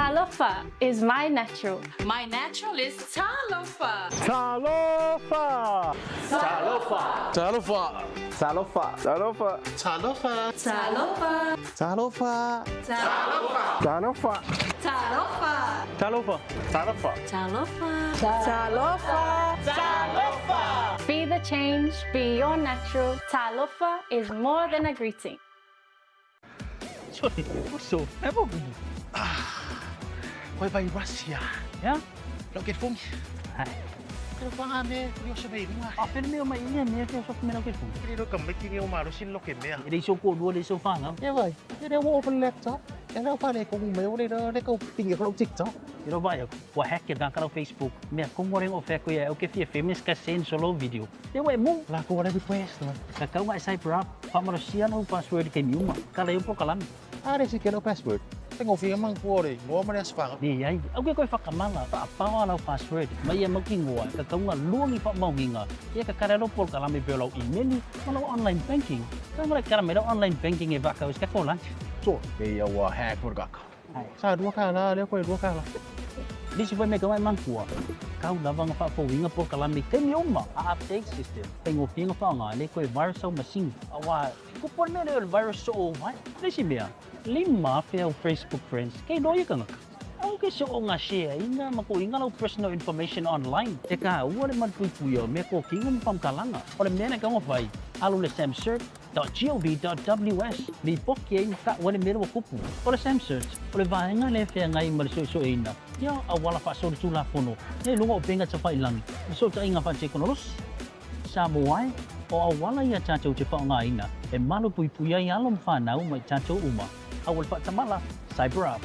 Talofa is my natural. My natural is Talofa. Talofa. Talofa. Talofa. Talofa. Talofa. Talofa. Talofa. Talofa. Talofa. Talofa. Talofa. Talofa. Talofa. Talofa. Be the change, be your natural. Talofa is more than a greeting. Sorry, so, apa bunyi? Quay bay Russia. Ya? Rocket phone. Hai. Pero pa nga me, curioso ba yun nga. Pero may maingat niya kaya sa kumina ko ito. Pero kami kini umaro sin lokin me. Hindi so ko dua so fa ngam. Ya vậy, cái đeo bộ phần lẹt đó. Cái đeo pha này cũng mấy đây đó, đây câu tình yêu trịch đó. Pero ba wa hack ka ka Facebook. Me kung mo ring ofe ko ya o ke famous ka sen solo video. Dia wa mo Là cô đây request rồi. ka kau ngai sai prop. Pa mo sian o password kay miuma. Kala yung po kalan. Đây si cái password. Cái ngô phía mang cua đây, ngô mà đeo spam. Di ai. Okay ko fa kamala pa pa na password. May mo kingwa ka kau nga luongi pa mo nginga. Ya ka karelo por kalam be pelo email ni online banking. Ka mo ka may online banking e ba ka ka ko lan. Rồi, bây giờ hack một gак. Sao đua cả là đeo quay đua cả là. Di si may kamay mangkuwa. Kau labang pa po winga po kalami kay miuma a update system. Tengo pinga pa nga ni ko virus sa machine. Awa ko por me el virus so what? Di si bia. Lima fail Facebook friends kay doy ka nga. Ang kasi o nga siya, inga makuinga lang personal information online. Eka, wala man puyo, may ko kingum pamkalanga. Wala may na kang ofay, alo na samsearch.gov.ws. Di po kaya ka, wala may na wakupo. Wala samsearch, wala vaya nga lefe nga yung malisusuin na. Ya, wala pa so sula puno. Ngay lunga o pingat sa pailang. So, ka inga pa siya kunoros. Sa buhay, o awala ya chacho chifa nga ina. E malo puya yalom fanaw may chacho uma. Awal pa tamala, cyber up.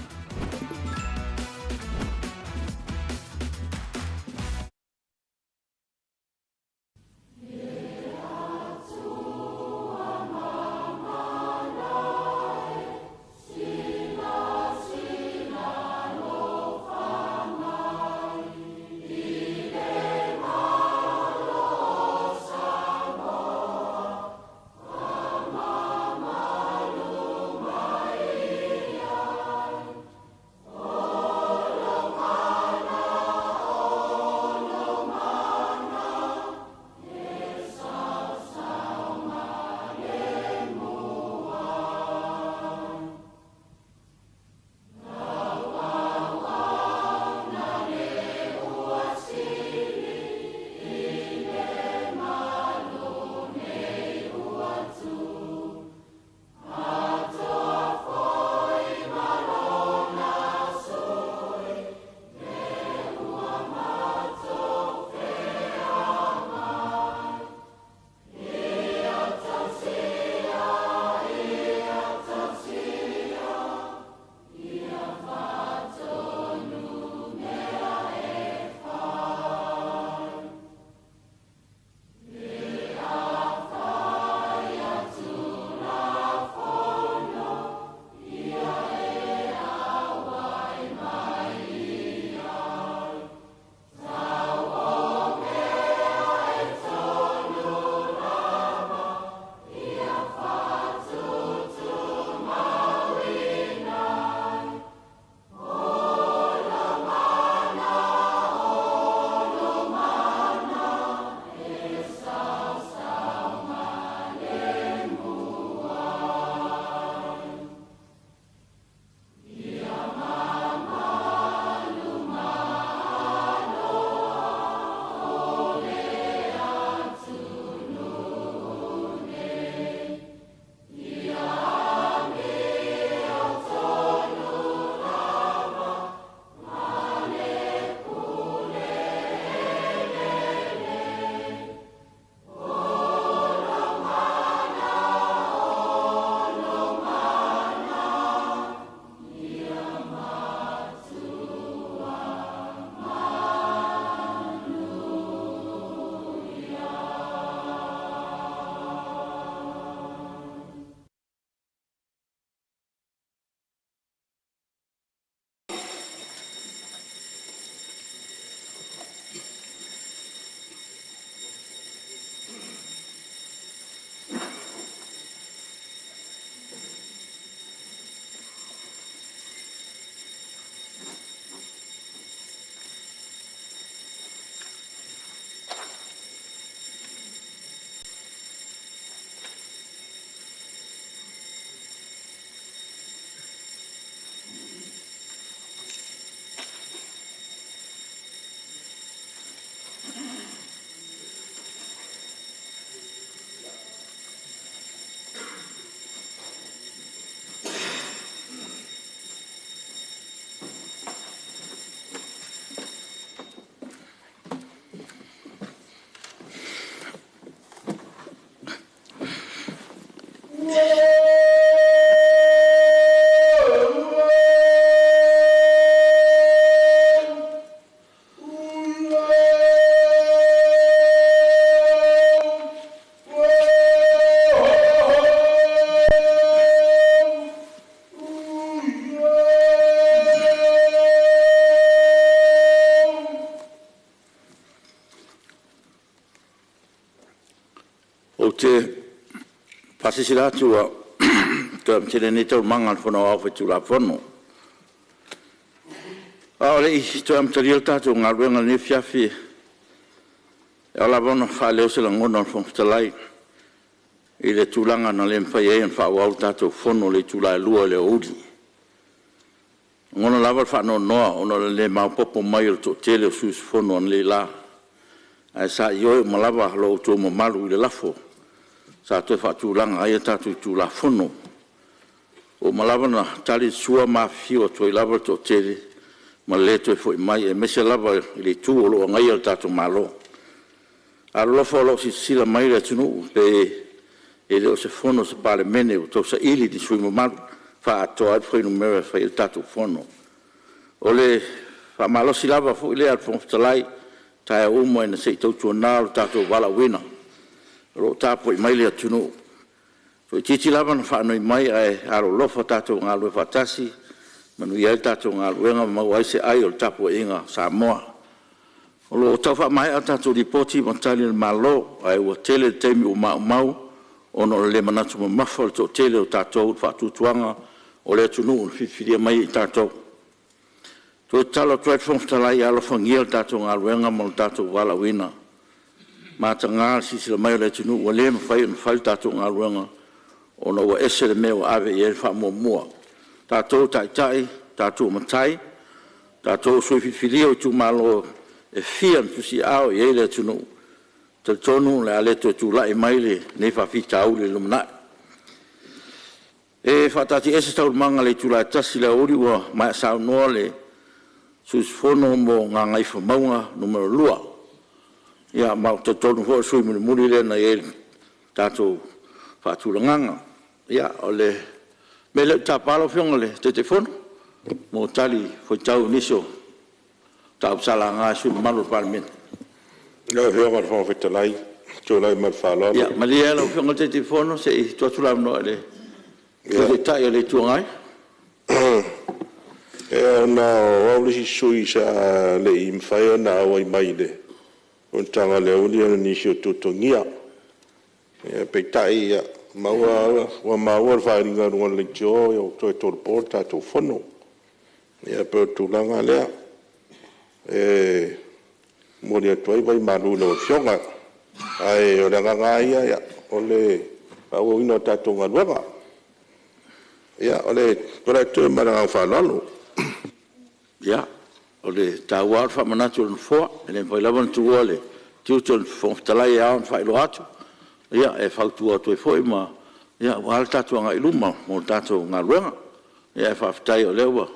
sila tua ke mtele ni tau mangan fono au fe tula fono ole I to am tali ta to ngalwenga ni fiafi ala bono fa le sila ngono fo talai I le tulanga na le mfai e fa wa ta to fono le tula lua le udi ngono lava fa no no ono le ma popo mai to tele su fono le la ai sa yo malava lo to mo malu le lafo sa te fa tulanga ai ta tu tula fono o malava na tali sua ma fio to lava to tele ma le to foi mai e mese lava le tu lo ngai ta to malo allo folo si sila mai le tunu pe e le se fono se pare mene o to sa ili di sui mo malu fa to al foi numero fa il tatu fono ole fa malo silava fu ile al fon talai ta o mo ina se to tuana tatu wala wina ro tapo I mai le tunu so titi lava na fa no mai ai aro lo fa tatu ngalo fa tasi manu ia tatu ngalo nga ma wai se ai o tapo inga sa mo lo ta fa mai tatu di poti montali malo ai o tele temi o mau ono le manatu ma fol to tele o tatu fa tuanga o le tunu fi mai tatu to talo to fon talai alo fangil tatu ngalwenga mo tatu wala wina ma tanga si se mai le tunu o le fai tatu ngalwenga ono wa ese le meo ave ye fa mo mo tatu tai tatu matai tatu so fi o tu malo e fian tu si ao ye le tunu te tonu le ale tu la e mai le ne fa fi tau le lumna e fatati ese tau manga le tu la tasi le ori wa ma sa no le sus fono mo nga I fa maunga numero lua ia ma te tonu ho sui muri le na e tato fa tu nganga ia ole mele tapalo fiongole te fono mo tali fo tau niso tau salanga su malu parmen No, here what for the light. To like my father. ia malia lo fiongole te fono se to tu la no le le tai le tu ngai Na oli sui sa le im fai na o mai le. On tanga le oli ni sio tutongia. E pe tai maua fa ringa no le jo yo to porta to fono. E pe tu langa le. E mo le toi vai malu no fionga. Ai o langa ia ole au ino tatonga luega. Ya ole para tu maranga fa lalo. Ja, ole tawar fa manatu fo, ele foi lavan tu ole. Tu fo talai a fa lo atu. Ja, e fa tu atu foi ma. Ja, wal tatu nga iluma, mo tatu nga luenga. Ja, fa tai ole wa.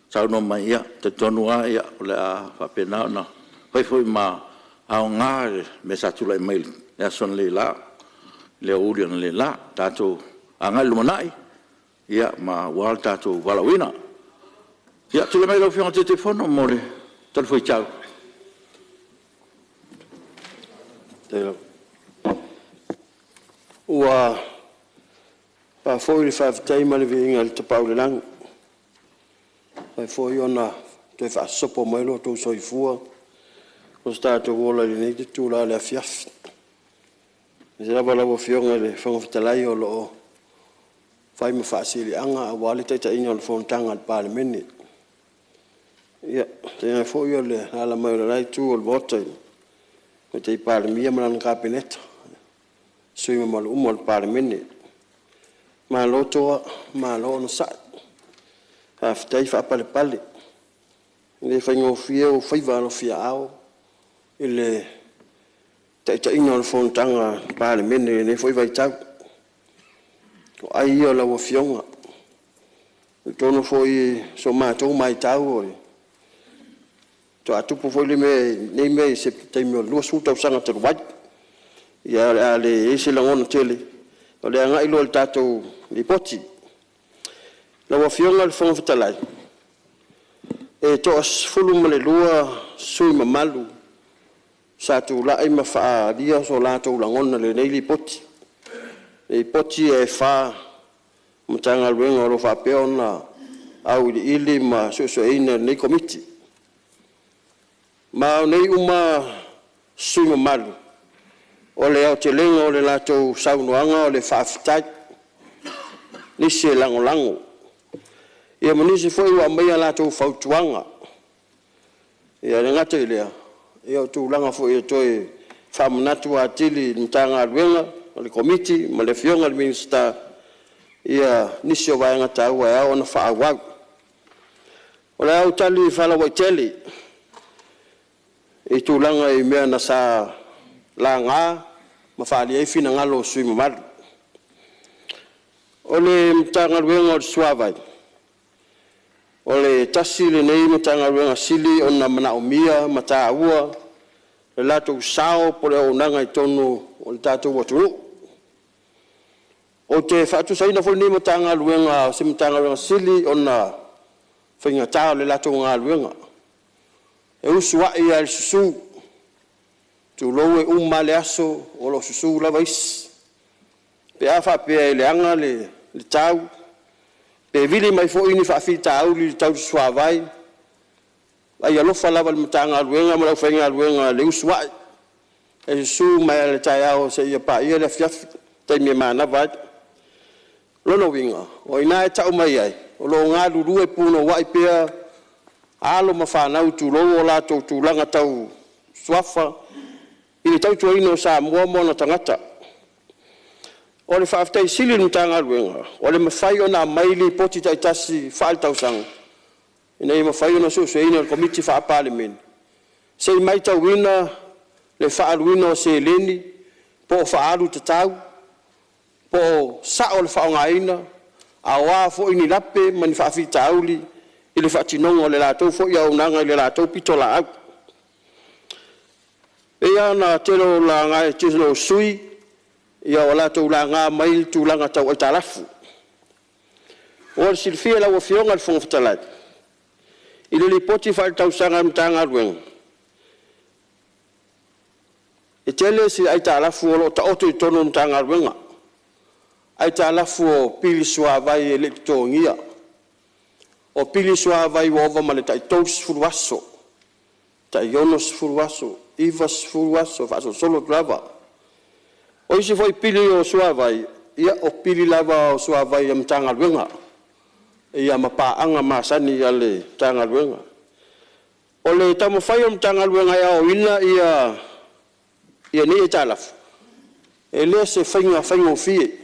Sa no mai ya, te tonu a ya ole a fa pena na. Foi ma a nga me sa tu lai mail. Ya son le la. Le uri le la, tatu anga lumanai. Ja, ma wal tatu wala wina. Ja, tu le mai lo fion te telefono mole. Tal foi ciao. Ua pa foi le fa tai male vinga le tapau lang. Pa foi ona te fa sopo mai lo to soifua. O sta to vola le nei tu la le fiaf. Zera bala bo fion le fon fitalai o lo. Fai me fa sili anga wale te ina le fon tanga al parliament. Ja, te foi le ala mai le tu o voto. Ko te parliament man kabinet. Sui me mal umol parliament. Ma loto ma lo no sa. Aftai fa pale. Le fa ngo fio fa va no fia ao. Ile te ina le fon tanga parliament ne foi vai tau. Ko ai o la wo fionga. Tono foi so ma to mai tau o. To atu po foi le me se te me lo su tau sanga te wai. Ya ale ese la on tele. O le nga ilo tato li poti. La wo fionga le fon fatalai. E to as fulu male lua sui mamalu. Sa tu la e ma fa dia so la to la ngona le nei li poti. E poti e fa mutanga luenga lo fa peona au ili ma so ina nei komiti. Ma nei uma sui mamalu. O le au te lenga o le lato saunoanga o le whaafitai. nisi e lango. Ia manisi foi ua mai ala tau fautuanga. Ia ngata ilea. Ia tu langa foi toi whamanatu a tili mtanga ruenga, le komiti, ma le fionga le minista. Ia nisi o vaenga tau e au na whaawau. O le au tali whala waiteli. I tu langa i mea na sa la ngā, ma whaali ei fina ngalo sui mamaru. O le mtanga ruenga o le suavai. O le tasi le nei mtanga ruenga sili o na mana o mia, ma ta ua, le lato sao po le o nanga i tonu o le tato waturu. O te whaatu saina fo ni mtanga ruenga, se mtanga ruenga sili o na whainga tau le lato ngā ruenga. E usua i al susu, tu loe umma le aso o lo susu lava isi. Pe awha pea i le anga le tau, pe vili mai fo ini whaafi tau li tau suavai, ai alofa lava le matanga aluenga, ma lau whainga aluenga le usua. E susu mai le tai ao se ia pa ia le fiafi, tai mea maana vai. Lono winga, o ina e tau mai ai, o lo ngā lulu e puno wai pea, alo ma whanau tu loo la tau tu langa tau suafa i le tau tuaino sa mua mo na tangata. O le whaaftai sili ni tanga ruenga, o le mawhai o na maili poti tai tasi whaal tau sang. Ina i mawhai o na susu eina le komiti wha parliament. Se i mai tau wina le whaalu wina o se leni, po o whaalu te tau, po o sa o le whaonga ina, a waa fo ini lape mani whaafi tauli, i le whaatinonga o le lātou fo i au nanga i le lātou pito la au. E ia na telo la ngai tilo sui, ia o lātou la ngā mai tūlanga tau ai tālafu. O le silfia la wafionga le whongwhatalai. I le lipoti whaal tau sanga mtanga ruenga. E tele si ai tālafu o lo ta oto i tono mtanga ruenga. Ai tālafu o pili suavai e le tōngia. O pili soa vai ova ma le tai tos furuaso. Tai yonos furuaso, ivas furuaso, faso solo grava. O isi foi pili o soa vai, ia o pili lava o soa vai am tanga ruenga. Ia mapaanga masani ia le tanga ruenga. O le tamo fai am tanga ruenga ia o ina ia ni e talafu. E le se fainga o fie.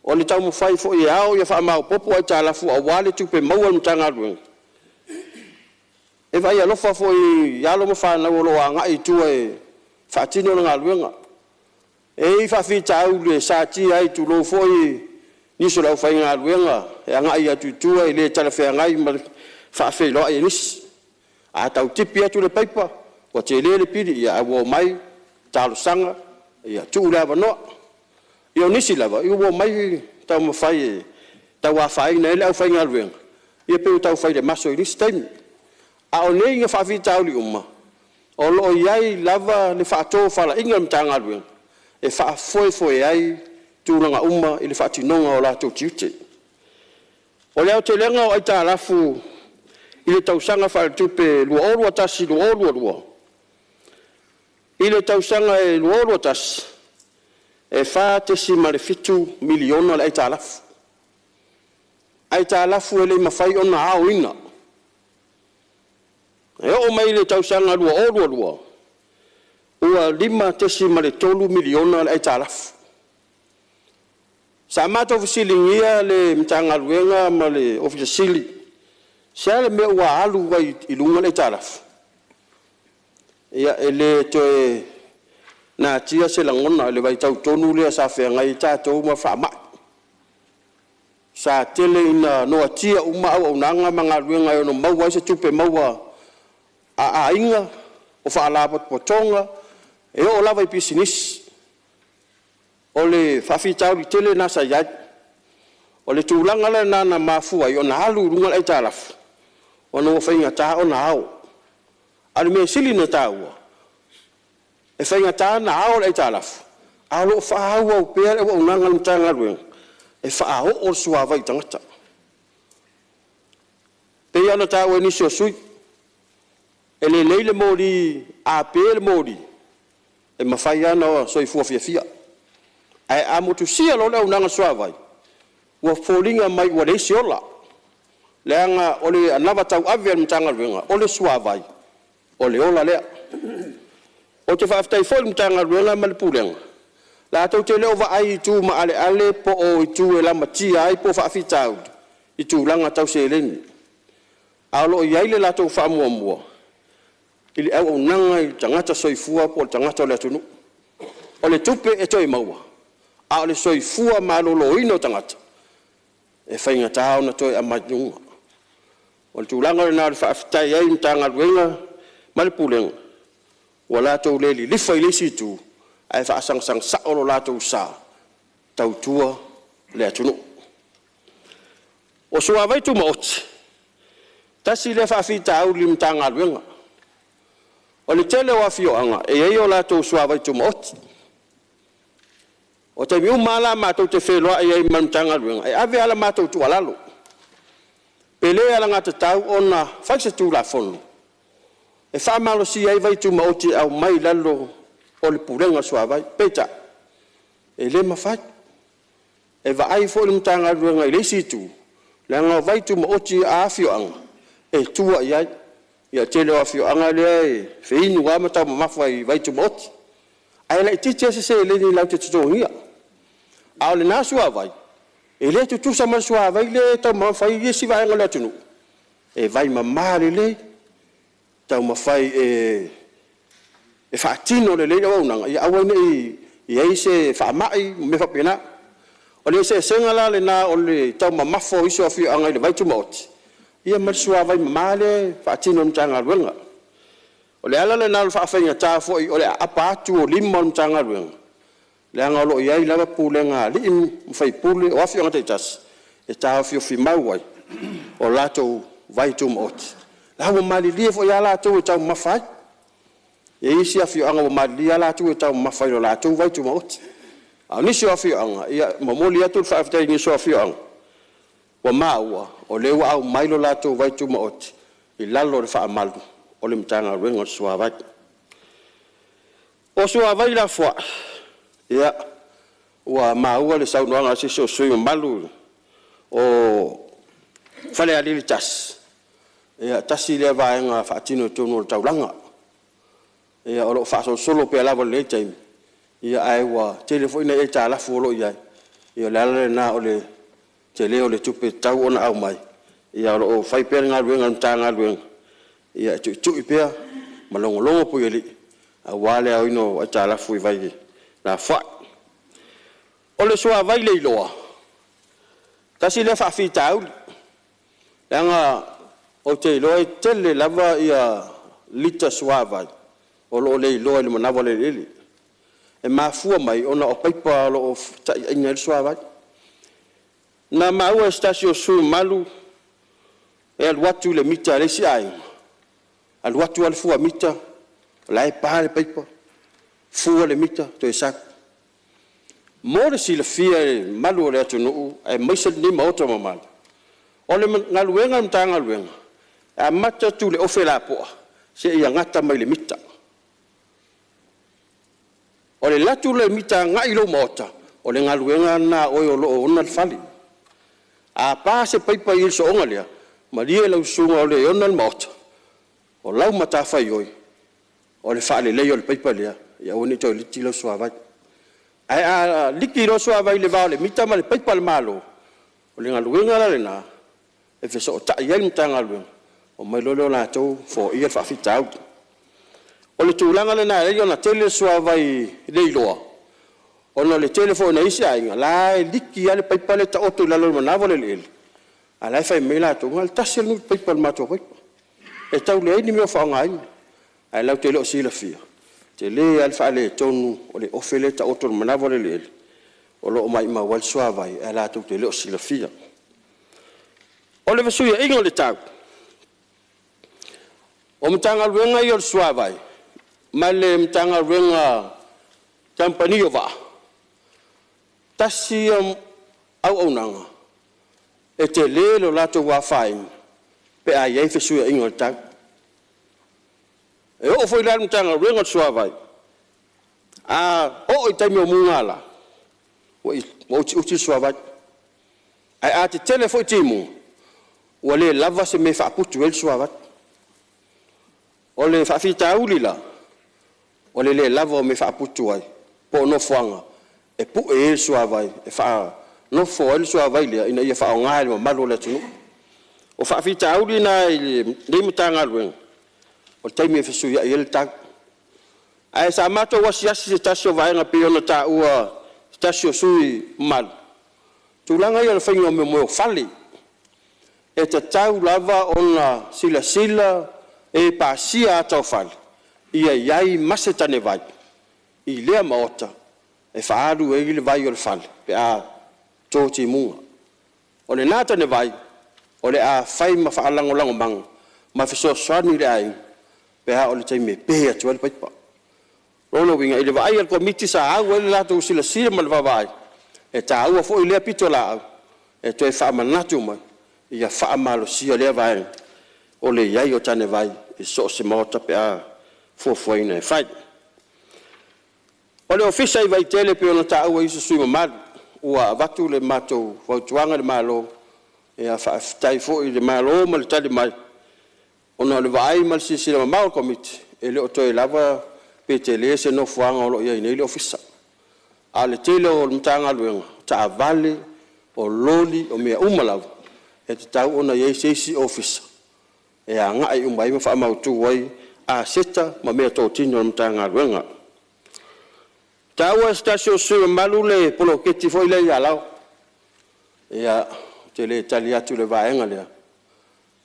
O le tau mawhai fo i au ia whaamau popo ai tālafu a wale tupe maua mtanga ruenga. E vai alofa fo i alo mawhanau o lo a ngai tua e whaatino na ngā ruenga. E i whawhi tau le sāti ai tu lo fo i niso lau whai ngā ruenga. E a ngai atu tua i le talawhea ngai ma whaawhi loa i nisi. A tau tipi atu le paipa. Wa te le piri ia awo mai talo sanga ia tu lava noa. Ia nisi lava, ia wo mai tau mawhai e tau a whai na ele au whai ngā ruenga. Ia peu tau whai le maso i nisi taimi. A o nei ngā whawhi tau li umma. O loo iai lava le whaato whala inga mta ngā ruenga. E whaafoe ai tūranga umma i le whaatinonga o lātou tiute. O leo te lenga o ai tā lafu i le tausanga whare tupe lua orua tasi lua orua. I le tausanga e lua orua tasi. E wha te si mare fitu miliona le aita alafu. Aita alafu e le mawhai o na ao ina. E o mai le tausanga lua orua. Ua lima te si mare tolu miliona le aita alafu. Sa mato ofisilingia le mtanga ruenga ma le ofisili. Sia le mea ua alu wai ilunga le aita alafu. Ia e le toe na tia se langona le vai tau tonu le sa fe ngai tatou ma fa ma sa tele ina no tia uma au nanga manga ruenga no mau se tupe mau a inga o fa la potonga e o lava i business o le fa fi tau li tele na sa ya o le tulanga le na mafu ai ona halu runga ai talaf o no fa inga ta ona au al me sili na taua e whainga tāna ao ai tālafu. A lo whaau au pēr e wau nanga mtanga ruenga. E whaau o suawa i tangata. Pei ana tāua e nisi o sui. E le leile mōri, a pēle mōri. E mawhai ana o soi fuafia fia. E a motu sia lo leo nanga suawa i. ua folinga mai ua leisi ola. Leanga ole anava tau awe mtanga ruenga, ole suavai, ole ola lea. O te whaaftai fo mtanga ruenga malipulenga. La tau te leo wa ai tu ma ale ale po o tu e lama tia ai po whaafitau. I tu langa tau se leni. Alo i aile la tau whaamua mua. Ili au nanga i tangata soifua po tangata le tunu. O le tupe e toi maua. A o le soifua ma lolo ino tangata. E whainga tau na toi a majunga. O le tūlanga le nā le whaafitai ai mtanga ruenga malipulenga. Wa la tau leli lifa i lesi tu. Ai whaasang sa olo la tau sa. Tau tua le atunu. O sua vai tu maoti. Tasi le whaafitau li mtanga ruenga. O le tele wa fioanga, e ei o la tau sua vai tu maoti. O te miu mala mātou te wheloa e ei mamtanga ruenga, e ave ala mātou tu alalo. Pele ala ngata tau o na whaise tu la fono. E whaamalo si ei vai tu maoti au mai lalo o le purenga sua vai, peta. E le mawhai. E va ai fo le mtanga ruenga i le situ. Le anga vai tu maoti a fioanga. E tua iai. Ia tele o fioanga lea e whiinu wa matau mawhai vai tu maoti. Ai lai titi se le ni lau te tutongia. Ao le nā sua vai. E le tu tusa man sua vai le tau mawhai iesi vai ngale atunu. E vai mamare le. Tau mawhai e whaatino le le au nanga. Ia awane i eise whaamai me whapena. O le se sengala le nā o le tau mamafo iso a fioanga i le vai tu maoti. Ia mar sua vai mamale whaatino mtanga ruenga. O le ala le nā whaafenga tā foi o le apa atu o lima mtanga ruenga. Le anga lo iai lava pulenga li mwhai pule o afio ngata itas. E tā afio whimau ai. O lato vai tu maoti. La wa mali lia fo ia lato e tau mawhai. E isi afio anga wa mali lia lato e tau mawhai o lato vai tu maoti. A nisi o afio anga. Ia mamoli atu whaafetai nisi o afio anga. Wa maua o lewa au mailo lato vai tu maoti. I lalo le whaamalu. O le mtanga ruenga sua vai. O sua vai la fua. Ia, ua maua le saunoanga sisi o sui malu. O whale alili tas. Ia, tasi le vaenga whaatino tonu o taulanga. Ia, o lo whaaso solo pe alawa le taimi. Ia, ai ua telefona e ta alafu o lo iai. Ia, le alale na o le te leo le tupe tau ona au mai. Ia, o lo whaipere ngā ruenga mtanga ruenga. Ia tu ipea malongo po yeli a wale au ino a tala fui vai na fa ole soa vai le loa tasi le fa fitau nga o te loa tele lava ia lita soa vai o lo le loa le manava le lili e mafua mai ona o paipa lo ta inga soa vai na maua stasio su malu e al watu le mita le si ai al watu al fua mita lai pale paipa fua le mita to esak mo le sila fia malu le atunu ai maisa ni maota mamal o le ngaluenga mtanga luenga a mata tu le ofela po se ia ngata mai le mita o le latu le mita ngai lo maota o le ngaluenga na o lo ona fali a pa se paipa il so ongalia maria lo sunga o le ona maota o lau mata fai oi o le fale le o le paipa lea ia oni to le tilo so vai ai a liki ro so vai le vale mita ma le paipa le malo o le ngaluenga le na e fe so ta ia mtanga lu o mai lo la to fo ia fa fitau o le tulanga le na le na tele so vai le loa o no le telefone isi ai la liki ale paipa le ta o to la lo na vole le ala fai mela to ngal tasel no paipa ma to paipa e tau le ni me fa ngai ai lau te lo si la fia te le alfa le tonu o le ofele ta oto manavo le o lo mai ma wal swa vai ala tu te lo si la fia o le vasu ia ingo le tau o mtanga ruenga i o swa vai ma le mtanga ruenga company ova tasi au nanga e te le lo lato wa fai pe ai e vasu ia ingo le tau e o foi lá no tanga renga sua vai a o i taimi o mungala o ti sua vai ai a te tele foi timu o le lava se me fa putu el suavat o le fa fita ulila o le lava me fa putu ai po no fuanga e pu e suavai e fa no fo el suavai le ina ia fa nga le malo le tunu o fa fita ulina le mutanga lwen o taimi fe su ia el tak ai sa mato wasiasi se tasio vai nga piona ta ua tasio sui mal tulanga ia le fainga me mo fali e te tau lava ona sila e pasia atau fali ia iai masetane vai i lea maota e whaaru e le vai o le fali pe a tōti munga o le nata ne vai o le a whai ma whaalangolango manga ma whiso swani le ai pe a o le taime pe atu ale paipa Rolo winga i le vai al komiti sa au ele lato sila ma le vavai e ta ua fo i lea pito la au e toi whaamanatu mai ia whaamalo sia lea vai o le iai o tane vai i so se maota pe a fuafuaina e whai o le ofisa i vai tele pe ona ta ua iso sui mamadu ua watu le matou wautuanga le malo e a whaafitai fo i le malo ma le tali mai ona le vai ma le sisila mamau komiti e le o toi lava pe te le se no fuanga o lo ia nei le ofisa a le tele o le mtanga luenga ta vale o loli o mea umalavu e te tau ona iei seisi ofisa e a ngai umai ma wha mautu wai a seta ma mea tō tino o mtanga luenga tau a stasio sui malu le polo keti foi le ia lau e a te le tali atu le vaenga lea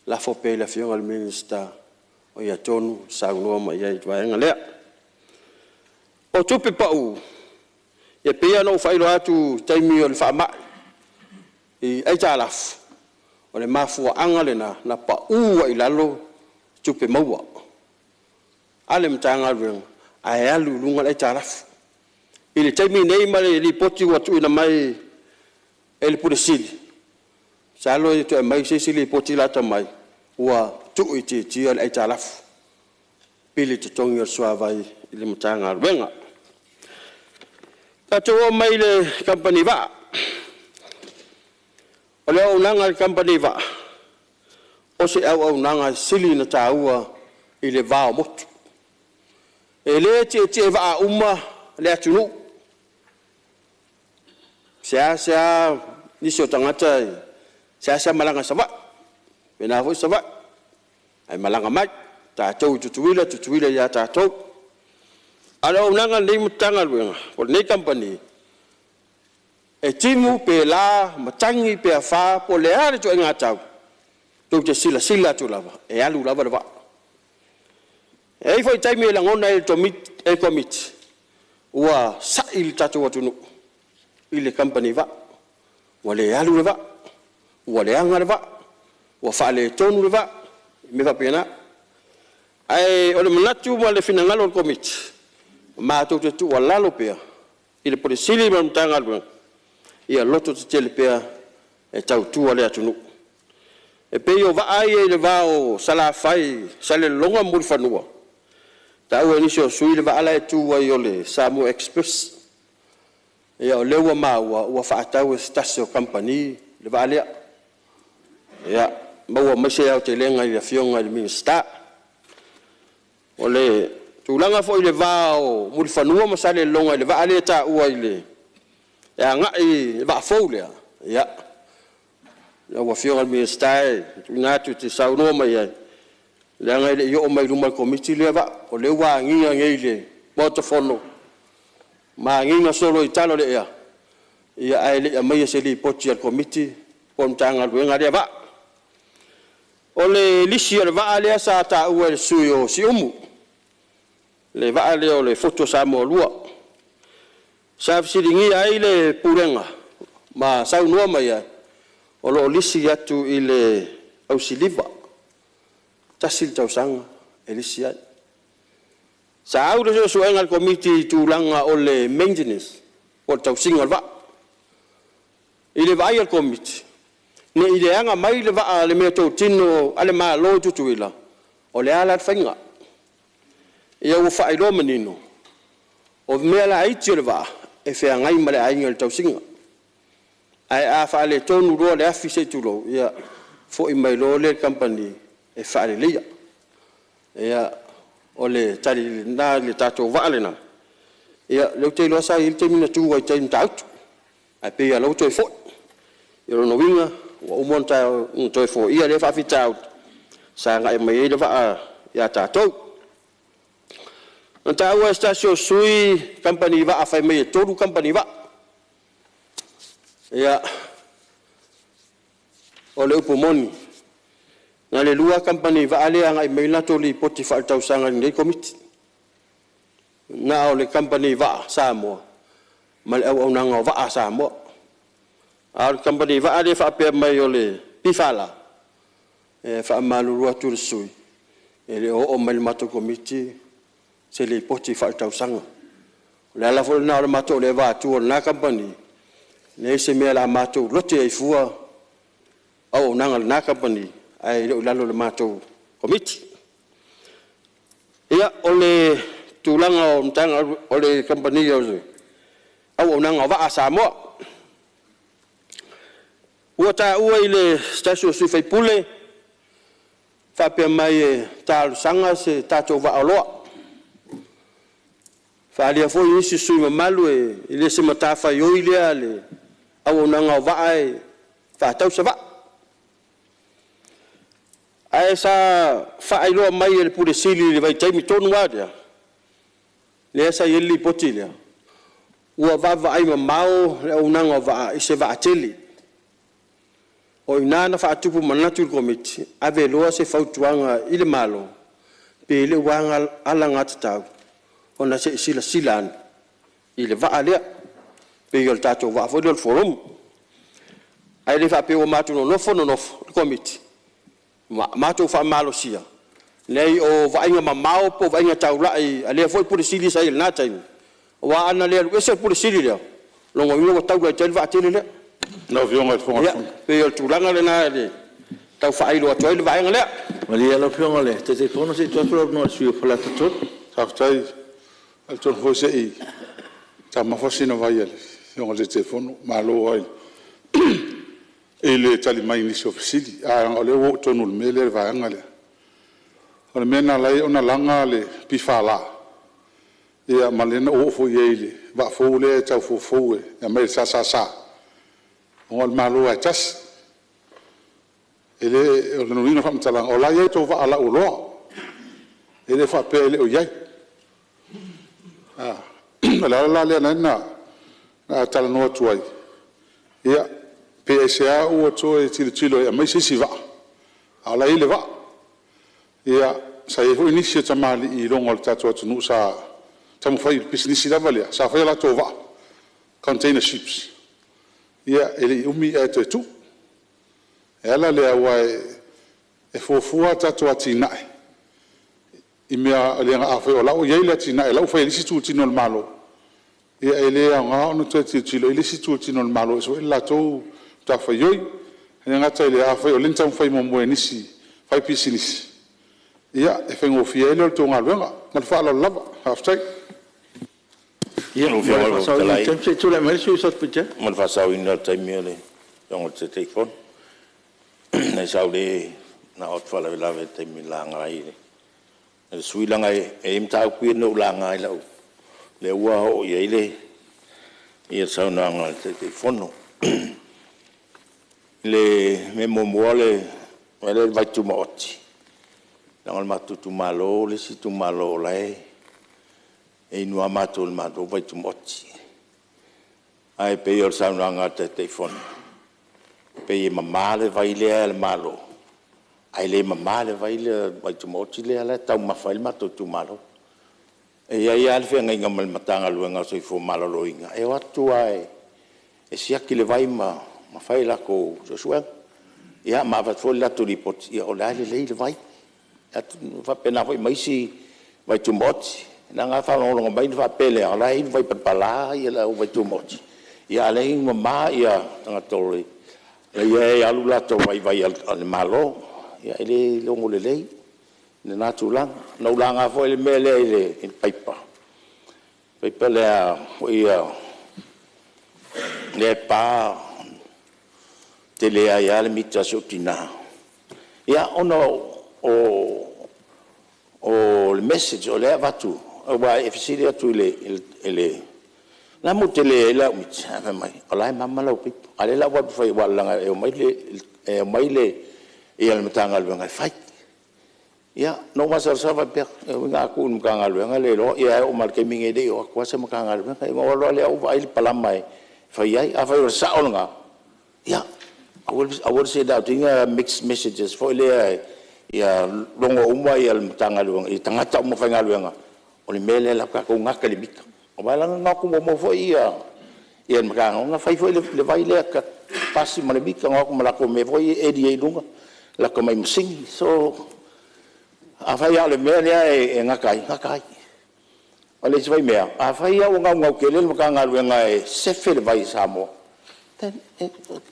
la fope la fionga le minista o ia tonu saunua ma iei vaenga lea o tupe pau e pia no failo atu taimi o le whaamai i eita alafu o le mafua anga le na pa ua i lalo tupe maua ale mtanga luenga a alu lunga le eita alafu i le taimi nei ma le ripoti watu ina mai e le puresili sa alo i to e mai seisi le ripoti lata mai ua tu i ti le eita alafu pili te tongi o suavai i le mtanga luenga Katoa mai le company va. O le aunanga le company va. O se au aunanga sili na taua i le va o motu. E le te va uma le atunu. Sea nisi o tangata sea malanga sava. Pena foi sava. Ai malanga mai. Tātou tutuila ia tātou. Ala unanga le mutanga luenga o nei company e timu pe la matangi pe afa po le ale to inga tau to te sila tu lava e alu lava lava e foi taimi la ngona e to mit e commit ua sa il tatu watunu ile company va wale alu lava wale anga lava wa fale tonu lava me va pena ai o le manatu mo le finangalo commit ma to tu wala lo pea ile por sili ma mtanga lu ia loto te tele pea e tau tu ale atunu e pe yo va ai le va o sala fai sale longa mul fanua tau ni so sui le va ala tu wa yo le Samu Express ia o lewa ma wa fa tau stasio company le va ale ia ma wa ma se au te lenga ia fionga le minsta ole tulanga fo ile vao mulfanua masale longa ile va ale ta ua ile ya ngai va fo le ya wa fio al ministai tunatu te sauno mai le ngai le yo mai luma committee le va o le wa ngia ngeile portofono ma ngia solo italo le ya ai le mai se li poti al committee pon tanga luenga le va o le lisi le va ale sa ta ua le suyo si umu le va le o le foto sa mo lua sa siringi ai le purenga ma sa no mai o lo lisi atu ile au siliva tasil tau sang elisia sa au de so engal committee tu langa o le maintenance o tau singa va ile va ai al committee ne ile anga mai le va le meto tino ale ma lo tutuila o le ala fainga ia o fai lo menino o mea la ai tio va e fe ngai male ai ngel tau singa ai a fa le tonu ro le afi se tulo ia fo i mai lo le company e fa le lia ia o le tali na le tato vale na ia le te lo sa il te mina tu ai te tautu ai pe ia lo te fo ia no winga o monta un to fo ia le fa fi tau sa nga mai le va ia tato Nta ua stasio sui company va fai mai todo company va. Ya. Ole upomoni. Ngale lua company va ale anga mai la toli poti fa tau sanga ni komiti. Na ole company va Samoa. Mal au nanga va Samoa. Al company va ale fa pe mai ole pifala. Fa malu lua tu sui. Ele o mai mato komiti. Se le poti fa tau sanga la la fo na le mato le va tu na company le se me la mato lote ai fua au na na company ai le le mato committee ia ole tulanga o tanga ole company yo au na va Samoa uta uile stasio su fai pule fa pe mai tal sanga se tato va alo fa alia foi isi sui malu e ile se matafa yo ile ale au nanga vai fa tau se va ai sa fa ai lo mai le pure sili le vai taimi tonu adia le sa yeli potilia ua va ai mau le au nanga va ise va teli o inana fa tupu manatu komiti ave lo se fautuanga ile malo pe le wanga ala ngatau ona se sila silan ile va ale pe yol tato va fo del forum ai le fa pe o matu no fo no committee matu fa malo sia lei o va inga mamao po va inga taula ai ale fo pu sili sai na time wa ana le o se pu sili le lo ngo taula tel va tele le no vionga fo pe yol tulanga le na le tau fa ai lo to le va inga le mali ala vionga le te fono se to pro no sui fo la tot Taftai al ton fo sei ta ma fo sino vai ele yo le telefono ma lo ai ele tali mai ni so fsili a ole wo tonu mele va ngale ole mena lai ona langa le pifala ia malena o fo yele va fo le ta fo e mai sa ngol ma lo ai tas ele ole no vino fa mtala ola ye to va ala ulo ele fa pe ele o yai la le na tala no tuai ia PSA o to e tilo e mai si va ala ile va ia sa e fu inizio tamali I longo tato tu sa tamu fai business da valia sa fai la to va container ships ia ele umi e tu ela le awai e fo tato atina imea le nga fa o ye le tina la fa lisi tu tino malo e ele nga no tu tilo lisi tu tino malo so la to ta fa yo nga ta le fa o lentam fa mo mo nisi fa pisinis ia e fa ngo fielo to nga lenga mal fa la lava after ia no fielo to la tempo tu la mal su so pete mal fa sa ina taimiele yung te telefon na sa le na ot fa la taimila ngai sui langa e imta ku no langa I lau le ua o ye ile ia sa na ngal te fono le me momoale ele vai tu moti ngal matu tu malo le si tu malo lai e no amato il mato vai tu moti ai pe io sa na ngal te fono pe mamma le vai le malo ai le mamma le vai le vai tu moti le ala tau mafai mato tu malo e ai al fe ngai ngamal matanga luenga so fo malo loinga e watu ai e sia ki le vai mafai la ko so sua ia ma va fo la tu ripot ia o la le vai at fa pena foi mai si vai tu moti na nga fa lo ngai fa pele ala I vai pala ia la vai tu moti ia le mamma ia tanga tori ia alu la to vai al malo ia ele longo le lei na tulang no langa fo ele mele ele in paper le ia le pa te lea ia le mita so tina. Ia ono o le message o le avatu o wa e fisiri atu ele la mo te le la mita fa mai o lai mama la pi ale la wa fai wa langa e mai le ia le matanga le ngai fai ia no masa sa va pe nga ku un kanga le nga le lo ia o mal ke minge de o kwa se makanga le nga ngo lo le o vai palamai fai ai a fai sa o nga ia I would say that mixed messages for le ia longo uma ia le matanga le i tangata mo fai nga le nga o le mele la ka ko nga ka le bika o vai langa nga ku mo fo ia makanga nga fai fo le vai le ka pasi ma le bika nga ku mala ko me fo e di lunga la ko mai msing so a fai ale mele e ngakai o le vai mea a fai o nga ke le makanga le nga e se fe le vai samo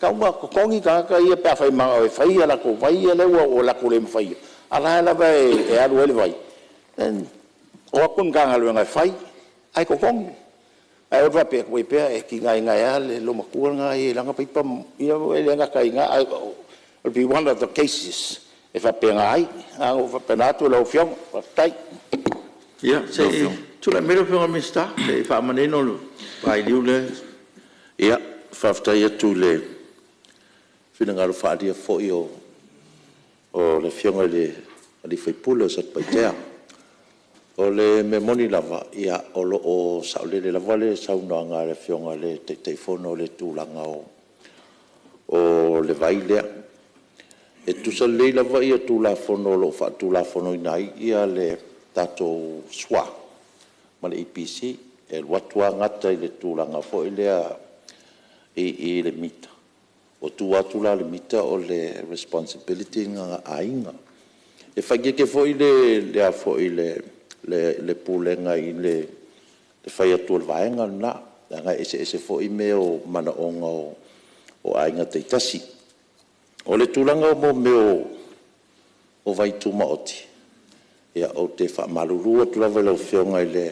kaunga ko kongi ka ia pe fai ma o fai ala ko vai le o la ko le fai ala la vai e alu le vai o kun ka ngalu ngai fai ai ko kongi ai o pe ko pe e ki ngai ale lo maku ngai langa pe pa ia le nga kai nga will be one of the cases if I pe ngai o fa penato lo fiong tai ia se tu la mero fiong mista e fa maneno vai liule ia faftai atu le finanga fa dia fo io o le fionga le fai pulo sa paitea o le memoni lava ia o lo o saule le lava le sauna nga le fionga le te fono le tulanga o le vaile e tu sa le lava ia tu la fono lo fa tu la fono nai ia le tato swa ma le IPC e watua ngata le tulanga fo ile e le mita o tu atu la le mita o le responsibility nga ainga e fai ke foi le a foi le pulenga i le fai atu le vaenga na nga ese foi me o mana onga o ainga te tasi o le tulanga mo me o vai tuma oti ia o te fa malulu tu la velo fionga le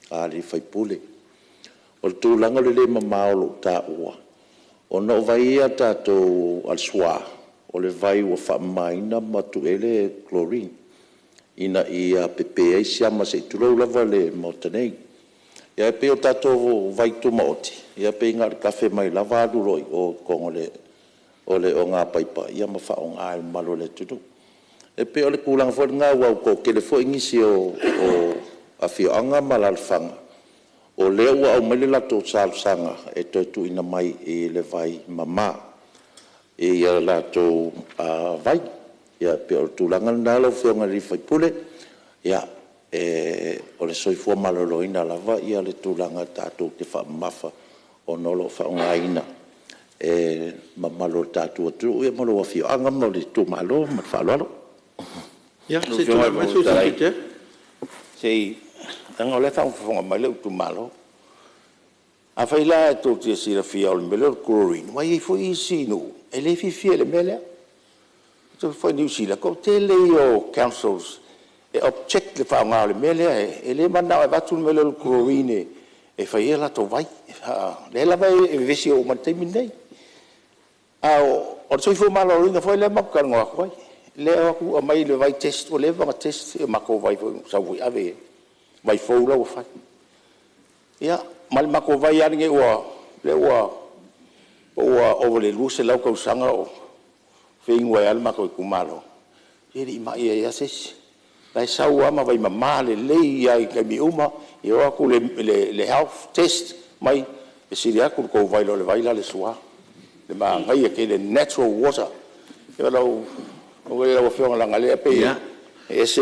ali fai pule o tulanga le mamao ta ua o no vai a tato al swa o le vai o fa maina matu ele chlorine ina ia pepe sia ma se tulo lava le motanei ia pe o tato vai tu moti ia pe ngar cafe mai lava du roi o kongole o nga paipa ia ma fa o nga malo le tutu e pe o le kulang fo nga wa ko ke le fo ingisi o afio anga malalfanga o le ua o mele la tō sanga e tō tu ina mai e le vai mama e ia la tō vai ia pe o tūlanga nalo whionga ri whai pule ia o le soifua malolo ina lava ia le tūlanga tātou te wha mafa o nolo whaonga ina mamalo tātou atu ia malo wa whioanga mo le tū malo ma whalolo ia se tūlanga masu sa sei tanga le tau fonga mai le tu malo a fai la to ti si la fia o mele chlorine mai foi si no e le fi le mele to foi ni si la ko te le o councils e object le fa nga le mele e le manda va tu mele chlorine e fai la to vai le la vai e vesi o man te minei o so fo malo ringa foi le makka nga ko le o mai le vai test o le va test e mako vai sa voi ave vai fou lo fa ia mal mako vai ani o le o le luse lau ko sanga o fing wa al mako kumalo iri ma ia ses lai sau ama vai mama le ia ka mi uma e o ku le health test mai e siria ku ko vai lo le vai la le sua le ma ngai ke le natural water e lo o le o fiona la ngale pe ese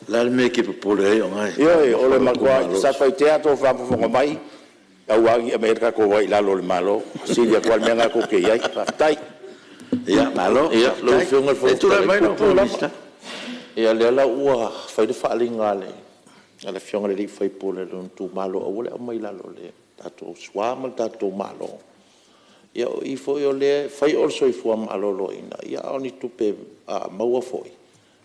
la me ke popole o ngai o le makua sa fai teatro fa fo mai au agi America ko vai la lo le malo siria kwal menga ko ke ai tai ia malo ia lo fiona fo tu la mai no ia le la ua fai de falinga le ala fiona le fai pole lo tu malo o le mai la lo le tato swama tato malo ia i fo yo le fai also i fo malo lo ina ia oni tu pe maua foi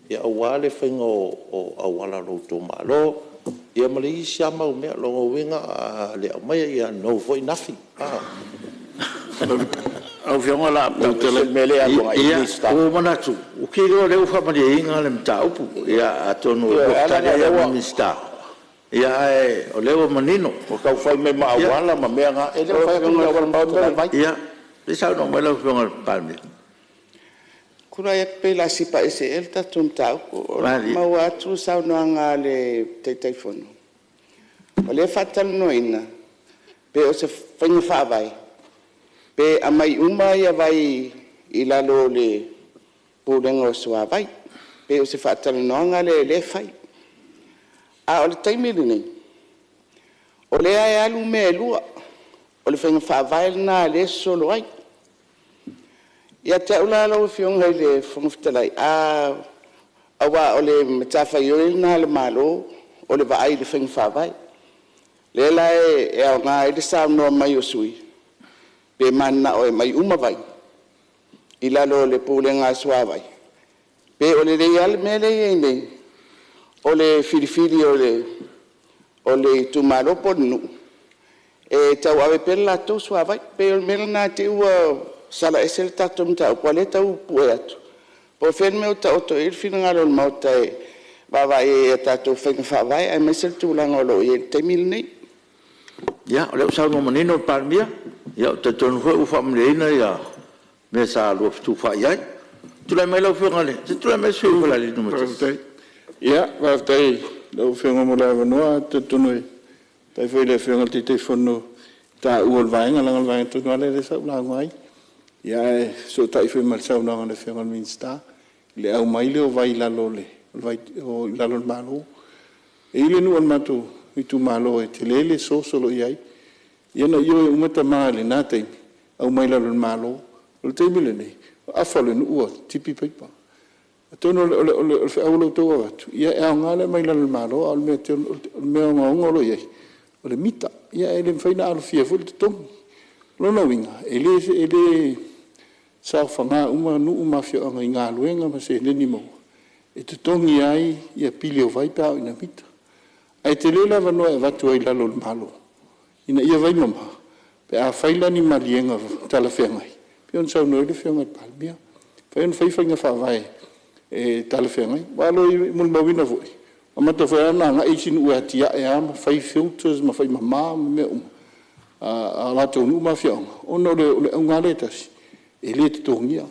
ia wale fengo o awala lo to malo ia Malaysia mau me lo winga le mai ia no foi nothing au fianga la tele mele a ko ai lista o manatu o ki ro le fa mali inga le mtaupu ia atonu tani ia minista ia o le manino o ka fai me ma wala ma me nga e le fai ko wala mai ia le sa no me la fianga palmi kuna ia pe la sipa ese el tatum taupu ma wa tu sa no nga le telefono o le fatal noina pe o se fai fa vai pe amai uma ia vai i lalo le pulenga o sua vai pe o se fatal noanga le fai a o le taimili nei o le ai alu me lua o le fai fa vai na le solo ai ia te ula lo fiong hai le fongftalai awa o le matafa yoi na le malo o le vai le fai fa vai le lai e o nga i sa no mai o sui pe manna o mai uma vai i lalo le pulenga sua vai pe o le real mele nei o le filifili o le tumalo ponu e tau ave per la to sua vai pe o mele na te ua sala esel tatum tau quale tau pueto po ferme o tau to il finangalo mauta e va vai e tatu fa vai e mesel tu langolo e te mil nei ya le sa no manino palmia ya te ton ho u famleina ya me sa lo tu fa ya tu la me lo fingale tu la me su la li no ya va tai lo fingo mo la no te tonoi tai foi le fingo ti te fono ta u ol vai ngala vai tu no le sa la ngai ya so tai foi mal sa no ngale fingo minsta le au mai le vai la lole vai o la lol malo e ile no matu i tu malo e te lele so solo iai ia yo umata male na te au mai la malo o te mile nei a falo no o tipi paipa tono o au lo to atu ia e ngale mai la malo al me te me ngolo iai o le mita ia ele faina al fia fu to lo no winga ele sa fanga uma no uma fia nga luenga ma se ni mo e te tongi ai ia pilio vai pa ina mita ai te lela vano e vatu ai lalo malo ina ia vai mama pe a faila ni malienga tala fengai pe on sau no le fengai palmia pe on fai fanga fa vai e tala fengai walo i mul mawina voi ama to fa na nga isin u atia e ama fai filters ma fai mama me a la to nu ma fiong ono le ngaletas e le to ngia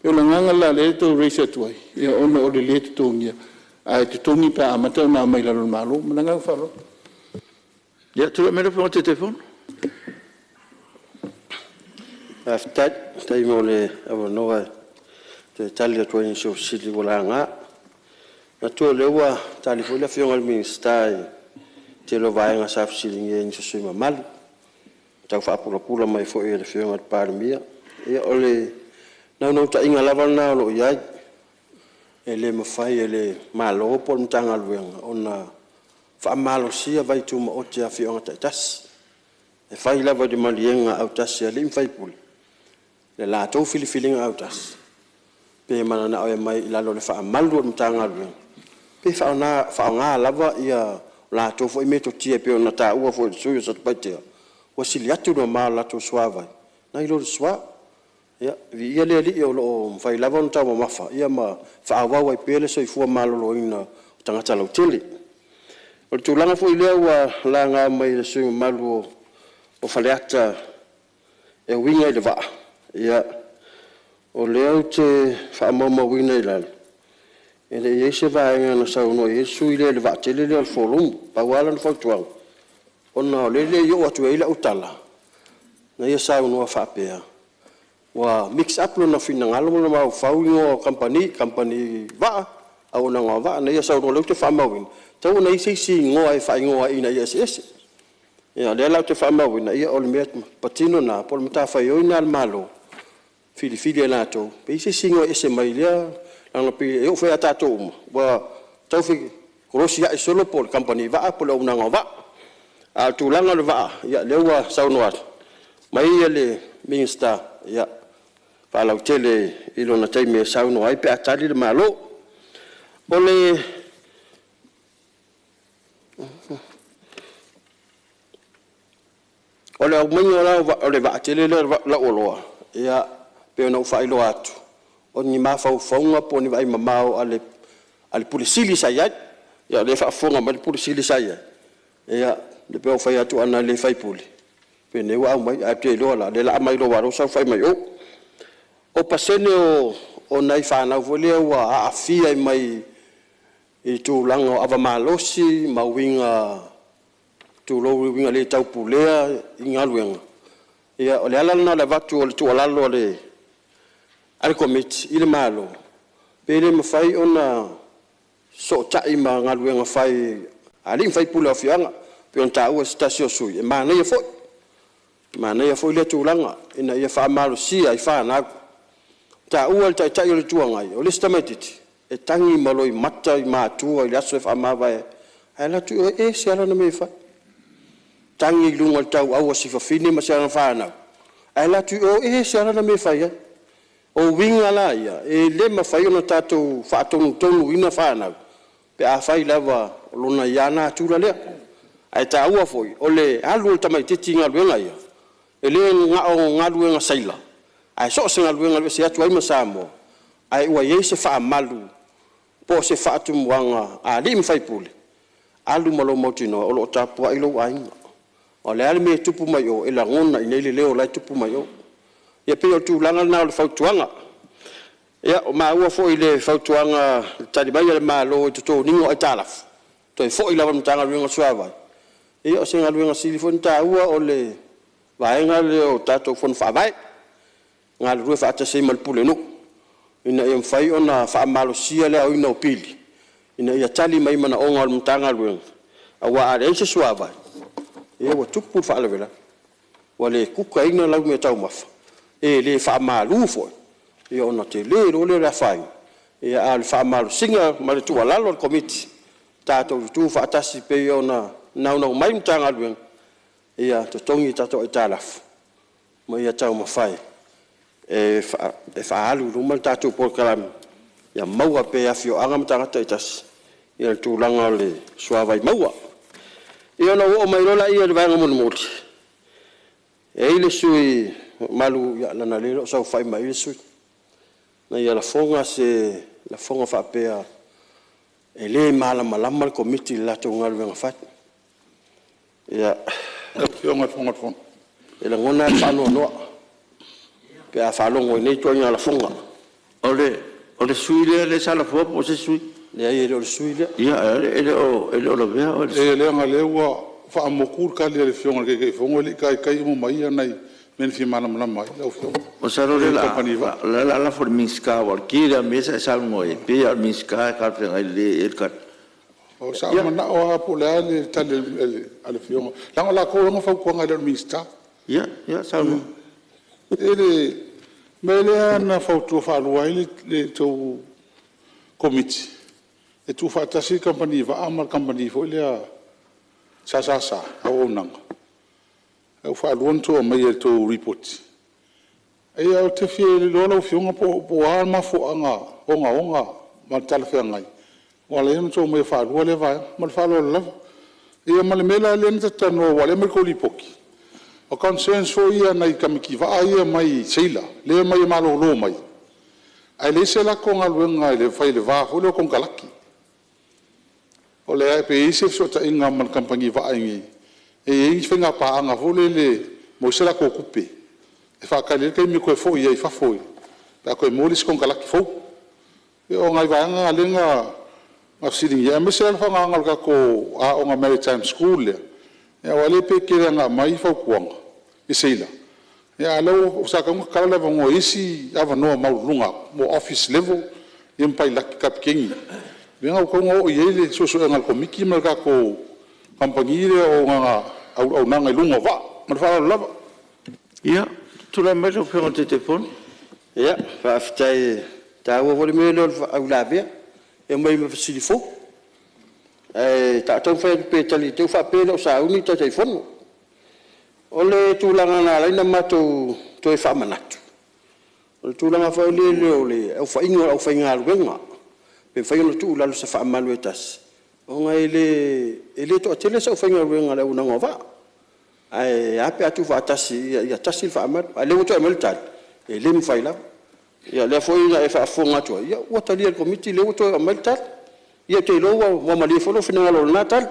pe o nga la le to reset way e ono le to ngia ai te tongi pa amata na mai la malo mananga falo ya tu me lo fo te telefone after tai mo le avo no te tali to in so sili wala nga na to le wa tali fo la fio al ministai te lo vai nga sa sili nge so sima mal ta fa pula mai fo e le fio al parmia e ole no ta inga la na lo ya ele mafai ele malo pol mtanga luenga ona fa malo sia vai tu mo te afi on tas e fai lava de malienga au tas ele fai pul le la to filifilinga au tas pe mana na o mai la lo le fa malo mtanga luenga pe fa nga lava ia la to fo me to tie pe ona ta u fo su so pate o siliatu no mala to suava na ilo sua ya vi ele ali o lo fai lavon ta ma fa ia ma fa wa wa pele so fu ma lo ina tanga tala utili o tu langa fo ile wa la nga mai so ma lo o faleata e winga ile va ia o le te fa ma winga ile ele ye se va nga sa no ye su ile le va tele le fo lum pa wala no fo tuang ona le yo atu ile utala na ye sa no fa pe wa mix up no fina ngalo no ma fauingo company va au na va na ia sa no le te fama win tau na isi ngo ai fa ngo ai na yes ya le la te fama win na ia ol met patino na pol mata fa yo na malo fili la to pe isi ngo ese mai le na pe eu foi ata to wa tau fi rosia solo pol company va pol una va a tu langa va ya le wa sa no mai le minister ya pa la tele ilo na tai me sa no ai pe atali le malo ole ole au mai ola ole va tele le la oloa ia pe ona fa ilo atu o ni ma fa fonga po ni vai mamao ale pulisili saya ya le fa fonga ma le pulisili saya ia le pe o fa atu ana le fa puli pe ne wa mai a te lo la le la mai lo wa ro sa fa mai o pasene o nai fa na vole wa a fia mai i tu lango ava malosi ma winga tu lo winga le tau pulea inga luenga ia o le ala na le vatu o le tu alalo le al komit ile malo pele ma fai ona so tai ma nga luenga fai ali fai pula fianga pe on tau stasio sui ma na ia foi le tu langa ina ia fa malosi ai fa na ta ual tai tai le tuanga o le stamatiti e tangi maloi mata i matua i aso e whamawai ai la tu e se ala na me fa tangi lunga tau au si fa fini ma se ala whanau ai la tu e se ala na me fa ia o winga la ia e le ma fai ona tatou whaatonu tonu ina whanau pe a fai lava lona iana tula lea ai ta ua foi o le alu tamai titi ngā luenga ia e le ngā luenga saila ai so se ngā luenga se atu ai ma Samoa ai ua ye se fa malu po se fa tu muanga a lim fai pule alu malo motino o lo tapua i lo ai o le ale me tupu mai o e la ngona i nei leo lai tupu mai o ia pe o tu langa na o le fautuanga ia o ma ua fo i le fautuanga tali mai le malo i to ningo ai talaf to i fo i lava mtanga luenga suava ia o se ngā luenga silifon ta ua o le vaenga le o tato fon fa vai ngā rue fa ata se mal pule no ina ia fai ona fa malo sia le au ina pili ina ia tali mai mana onga al mtanga luenga awa are se suava ia wa tupu fa ala vela wale kuka ina lau me tau mafa e le fa malu fo ia ona te le ro le la fai ia al fa malu singa male tu ala lo komiti tato tu fa atasi pe ona na mai mtanga luenga ia to tongi tato italaf mai ia tau mafai e fa alu rumal tatu por kalam ya maua pe afio anga mtanga taitas ia tu langa le suava i maua ia no o mai rola ia vanga mon moti e ile sui malu ya lana le so fai mai sui na ia la fonga fa pe e le mala malama komiti la to ngal venga fat ia fonga e la ngona fa no pe a falongo nei tonya la fonga ole suile le sala fo po se sui le ai le suile ia ele o lo vea o le ngale wa fa amokur ka le fonga ke fonga le kai mo mai nai men fi mana mai la fonga o saro le la for minska war kira mesa sal moi pe al minska ka pe le el ka o sa mana o apo le tal al fonga la ko ngo fa ko ngal minska ia sal ele mele na fautu fa luai le to committee e tu fa tasi company va amal company fo le sa au nang au fa luon to mai to report e au te fi lo lo fiunga po al ma fo anga onga ma tal fe ngai wala yem to mai fa lo le va mal fa lo le e mal mela le nta no wala mal ko lipoki o consensus fo ia nei kamiki va ia mai seila le mai malo lo mai ai le se la con alwenga le fai le va ho le con kalaki o le pe ise so ta inga man kampangi va ai e fenga pa anga ho le mo se la ko kupe e fa ka le ke mi ko fo ia fa fo ta ko mo lis con kalaki fo e o ngai va anga lenga ma sidi ia me se la fa nga ka ko a o nga maritime school le ya wale pe ke nga mai fa kuanga iseila ya lo sa ka kala va ngo isi ava no maulunga mo office level im pai la kapkingi venga ko ngo yele so ngal ko miki mal ka ko kampangire o nga au nanga lunga va mal fa la ia tu la meto pe on telefon ia fa aftai ta wo vole me lo au la be e mai me fasilifo e ta ton fa pe tali te fa pe lo sa uni ta telefon ole tulanga na laina mato to fa manatu ole tulanga fa ole au fa inga luenga pe fa no tu la sa fa maluetas o nga ele to tele sa fa inga luenga la una ngova ai ape atu fa tasi ya tasi fa mal ale to emeltal e le mfai la ia le foi na e fa fonga to ia o tali el committee le o to amalta ia te lo wa mali fo lo fina lo natal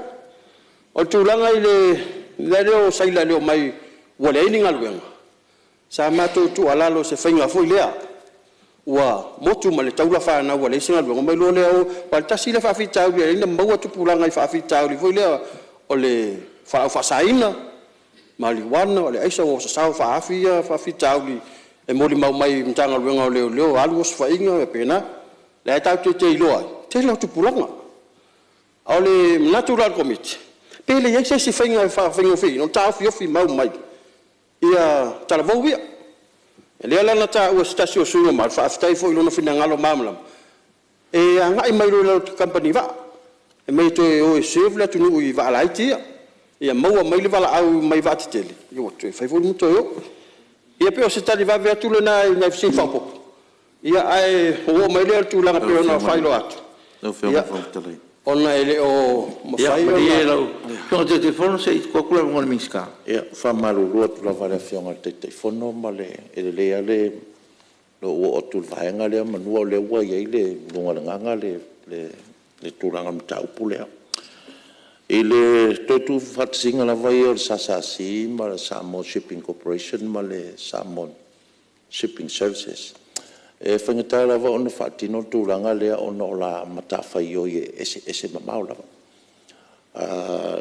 o tulanga ile le o sai la le mai wala ini ngalwenga sa mato tu alalo se fainga foi lea wa motu male taula fa na wala singa lo mai lo le o palta sile fa fi tau le maua tu pulanga fa fi tau le foi lea o le fa saina mali wana o le aisa o sa fa afia fa fi tau e moli mau mai mtanga luenga o leo alu os fainga e pena le tau te loa te lo tu pulanga o le natural committee pele ye se fainga fa fainga fi no tau fi mau mai ia tala vovia le ala na ta o stasio suno mal fa stai fo lo no fina ngalo mamla e anga mai lo company va e mai to o save la tu no i va la itia ia mau mai le vala au mai va tele io to fai vo muto io ia pe o se tali va ve tu le na sin fa po ia ai o mai le tu la pe no fai lo at no fe o tele ona ele o mo fai o no te fono se ko kula ngol minska ia fa malu lo tu la variación al te fono male ele le ale lo o tu vaenga le manu le wa ye le ngol nganga le tu ranga mta upule ele to fat singa la vai o sasasi ma Samoa Shipping Corporation ma le Samoa Shipping Services e whangata lava ona whaatino tūranga lea ona o la matawhai o i ese mamau lava.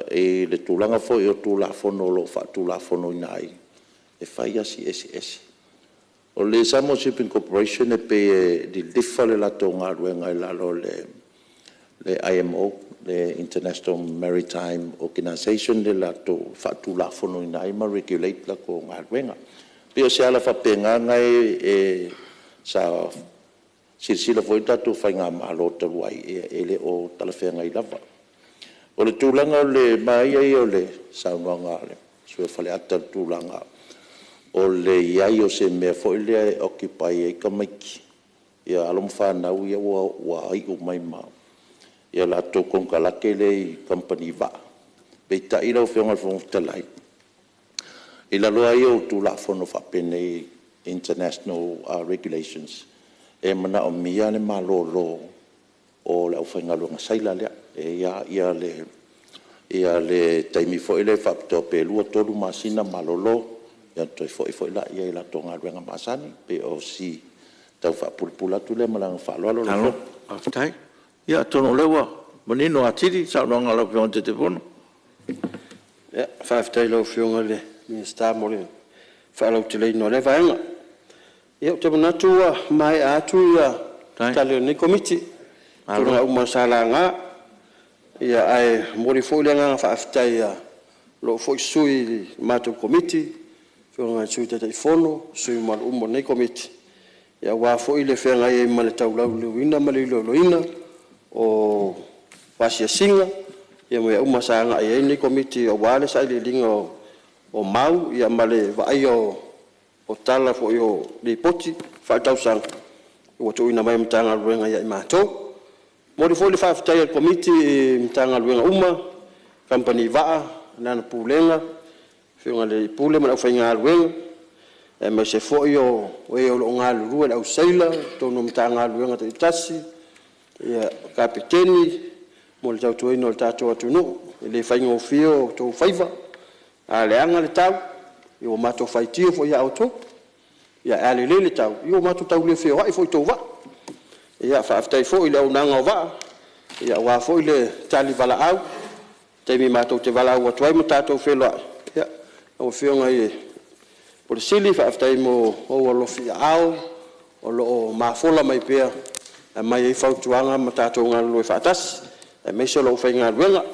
E le tūranga fo i o tūla whono lo whaatūla whono i nai. E whai asi ese. O le Samoa Shipping Corporation e pe di lifa le lato ngā ruenga i lalo le IMO, le International Maritime Organization le lato whaatūla whono i nai ma regulate la ko ngā ruenga. Pe o se ala whapenga ngai e sa sila foi tatu fai ngā malo talu ai ele o talawhenga i lava. O le tūlanga le mai ai o le saunoanga le sua whale ata tūlanga o le iai o se mea foi lea e occupy e kamaiki ia alom whanau ia wa ai o mai mao ia la tō kongalake le i company va pei ta ila o whionga whongutalai ila loa ia o tūla whono whapene international regulations e mana o mia le malolo o le whainga lunga saila lea e ia le taimi fo ele whapito pe lua tolu masina malolo ia toi fo la ia la tonga ruenga masani pe o si tau whapulpula tu le malanga whaloalo le alo aftai ia tono lewa manino atiri sa longa la pion te pono ia whaftai lo fionga le minister mo le whalau te leino le vaenga ia te manatua mai atu ia tale ni komiti tuna uma salanga ia ai mori fo le nga fa aftai ia lo fo sui mato komiti fo nga sui te fono sui mal umo ni komiti ia wa fo ile fe nga ia mal tau lau le wina mal lo ina o pasia singa ia mo uma salanga ia ni komiti o wale sai le linga o mau ia male va ayo o tala fo yo le poti fa tau sang o to ina mai mtanga ruenga ya mato mo fo le fa tai committee mtanga ruenga uma company va na pulenga fionga le pule ma fa nga ruenga e me se fo yo o lo nga lu au saila to no mtanga ruenga te tasi ya kapiteni mo le tau to ino tato atu no le fa ngo fio to faiva a le anga le tau yo mato faitio fo ya auto ya ale le tau yo mato tau le feo ai fo to va ya fa aftai fo ile unanga va ya wa fo ile tali vala au te mi mato te vala wa toi mutato felo ya o feo ngai por sili fa aftai mo o lo fi au o lo ma fola mai pe mai fa tuanga mutato ngal lo fa tas e me so lo fa ngal wenga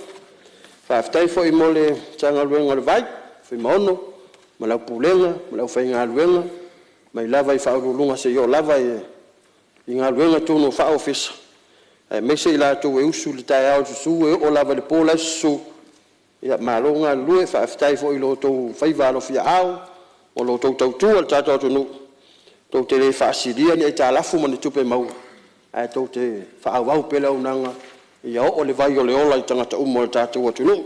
fa aftai fo i mole tanga wenga vai fi mono malau pulenga malau fainga luenga mai lava i faulunga se yo lava i inga luenga tu no fa office e me se la tu e usu li tai au su o lava le pola su ia malonga lue fa aftai fo i lo to faiva lo fia au o lo to tu al tato tu no to te le fa sidia ni ta lafu man tu pe mau ai to te fa au pela unanga ia o le vai o le ola i tanga ta umo tato tu no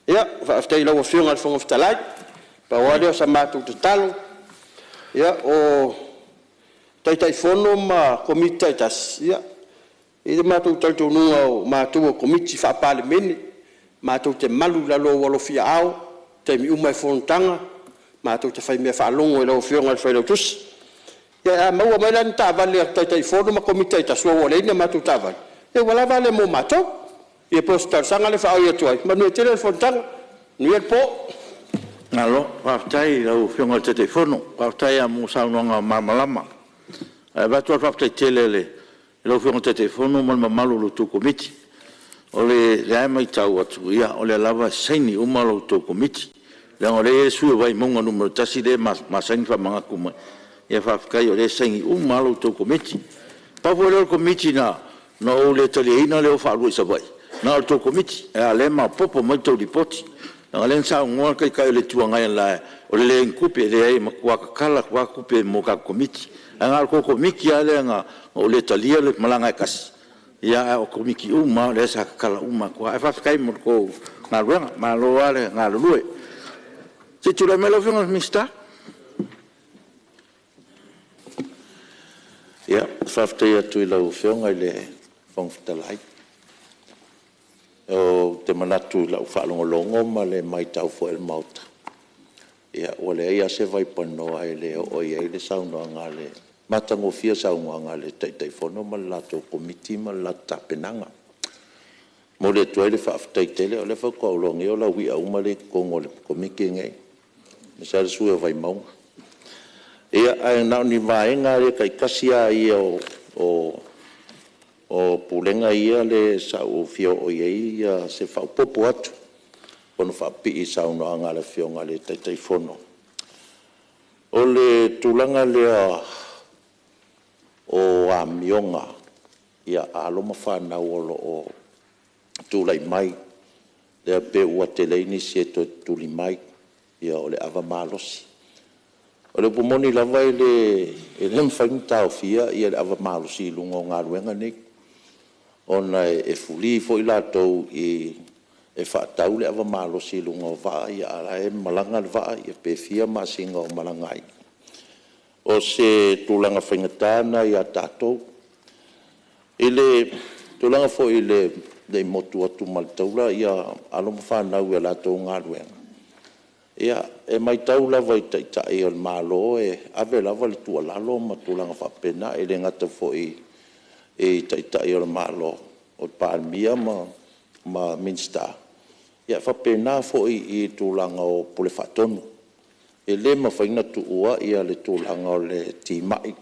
ia fa aftai lo fionga fo of talai pa wale o sa matu te talo Ia o tai fono ma komiti taitas ia i matou talitonuga o matou o komiti faapalemene matou te malu lalo walofia ao taimi uma e fonotaga matou te fai mea faalogo e laofioga le failautusi ia a maua mai lani tavale a taitaifono ma komiti taitas ua ua leina matou tavale e ua lava le mo matou ia po se talosaga le faaoi atu ai ma nui tele le fonotaga nui le po Ngalo, whaftai lau whionga te te whono, whaftai a mo saunoanga marmalama. Watu whaftai tele le, lau whionga te te whono, man mamalu lo tō komiti. O le mai tau atu ia, o le lava saini uma lo tō komiti. Le ngore e sua vai monga numero tasi le ma saini wha manga kuma. Ia whafkai o le saini uma lo tō komiti. Papo leo komiti na o le tali eina leo whaalu isa vai. Na o tō komiti, e le ma popo mai tau ripoti. Nga len sa ngoa kai le tua ngai la o le nkupe le ai makua kala kwa kupe mo ka komiti nga ko komiki ale nga o le talia le malanga kas ya o komiki uma le sa kala uma kwa fa kai mo ko nga ruanga ma lo ale nga lue se tu la melo finga mista ya fa ya tu la finga le fong talai o te manatu la whaalongolongo ma le mai tau fo el mauta. Ia, o le ia se vai pano ai le o ia le saunga ngā le matango fia saunga ngā le taitaifono ma lato komiti ma lata penanga. Mo le tuai le whaaftaitele o le whakaulongi o la wia uma le kongo le komiki ngai. Me sa le sua vai maunga. Ia, ai nao ni vaenga le kai kasia ia o pulenga ia le sa o fio o ia se fa popo atu ono fa pi sa no anga le fio nga le taitaifono o le tulanga le o amionga ia alo mafa na o tulai mai le pe o teleini se to tuli mai ia o le ava malosi o le pomoni la vai le mfainta o fia ia le ava malosi lungo nga ruenga nei ona e fuli fo i latou i e whaatau le awa malosi lunga o waa i ara e malanga le waa i pe fia masinga o malangai. O se tūlanga whaingatana i a tātou. I le tūlanga fo i le motu atu maltaula i a aloma whanau e latou ngā ruenga. Ia e mai taula vai taitai o le malo e ave lava le tua lalo ma tūlanga whapena e le ngata fo i e taitai o le malo o Palmia ma Minster. Ia whapena fo i tūlanga o pole whatonu. E le mawhaina tuua ia le tūlanga o le tīmai.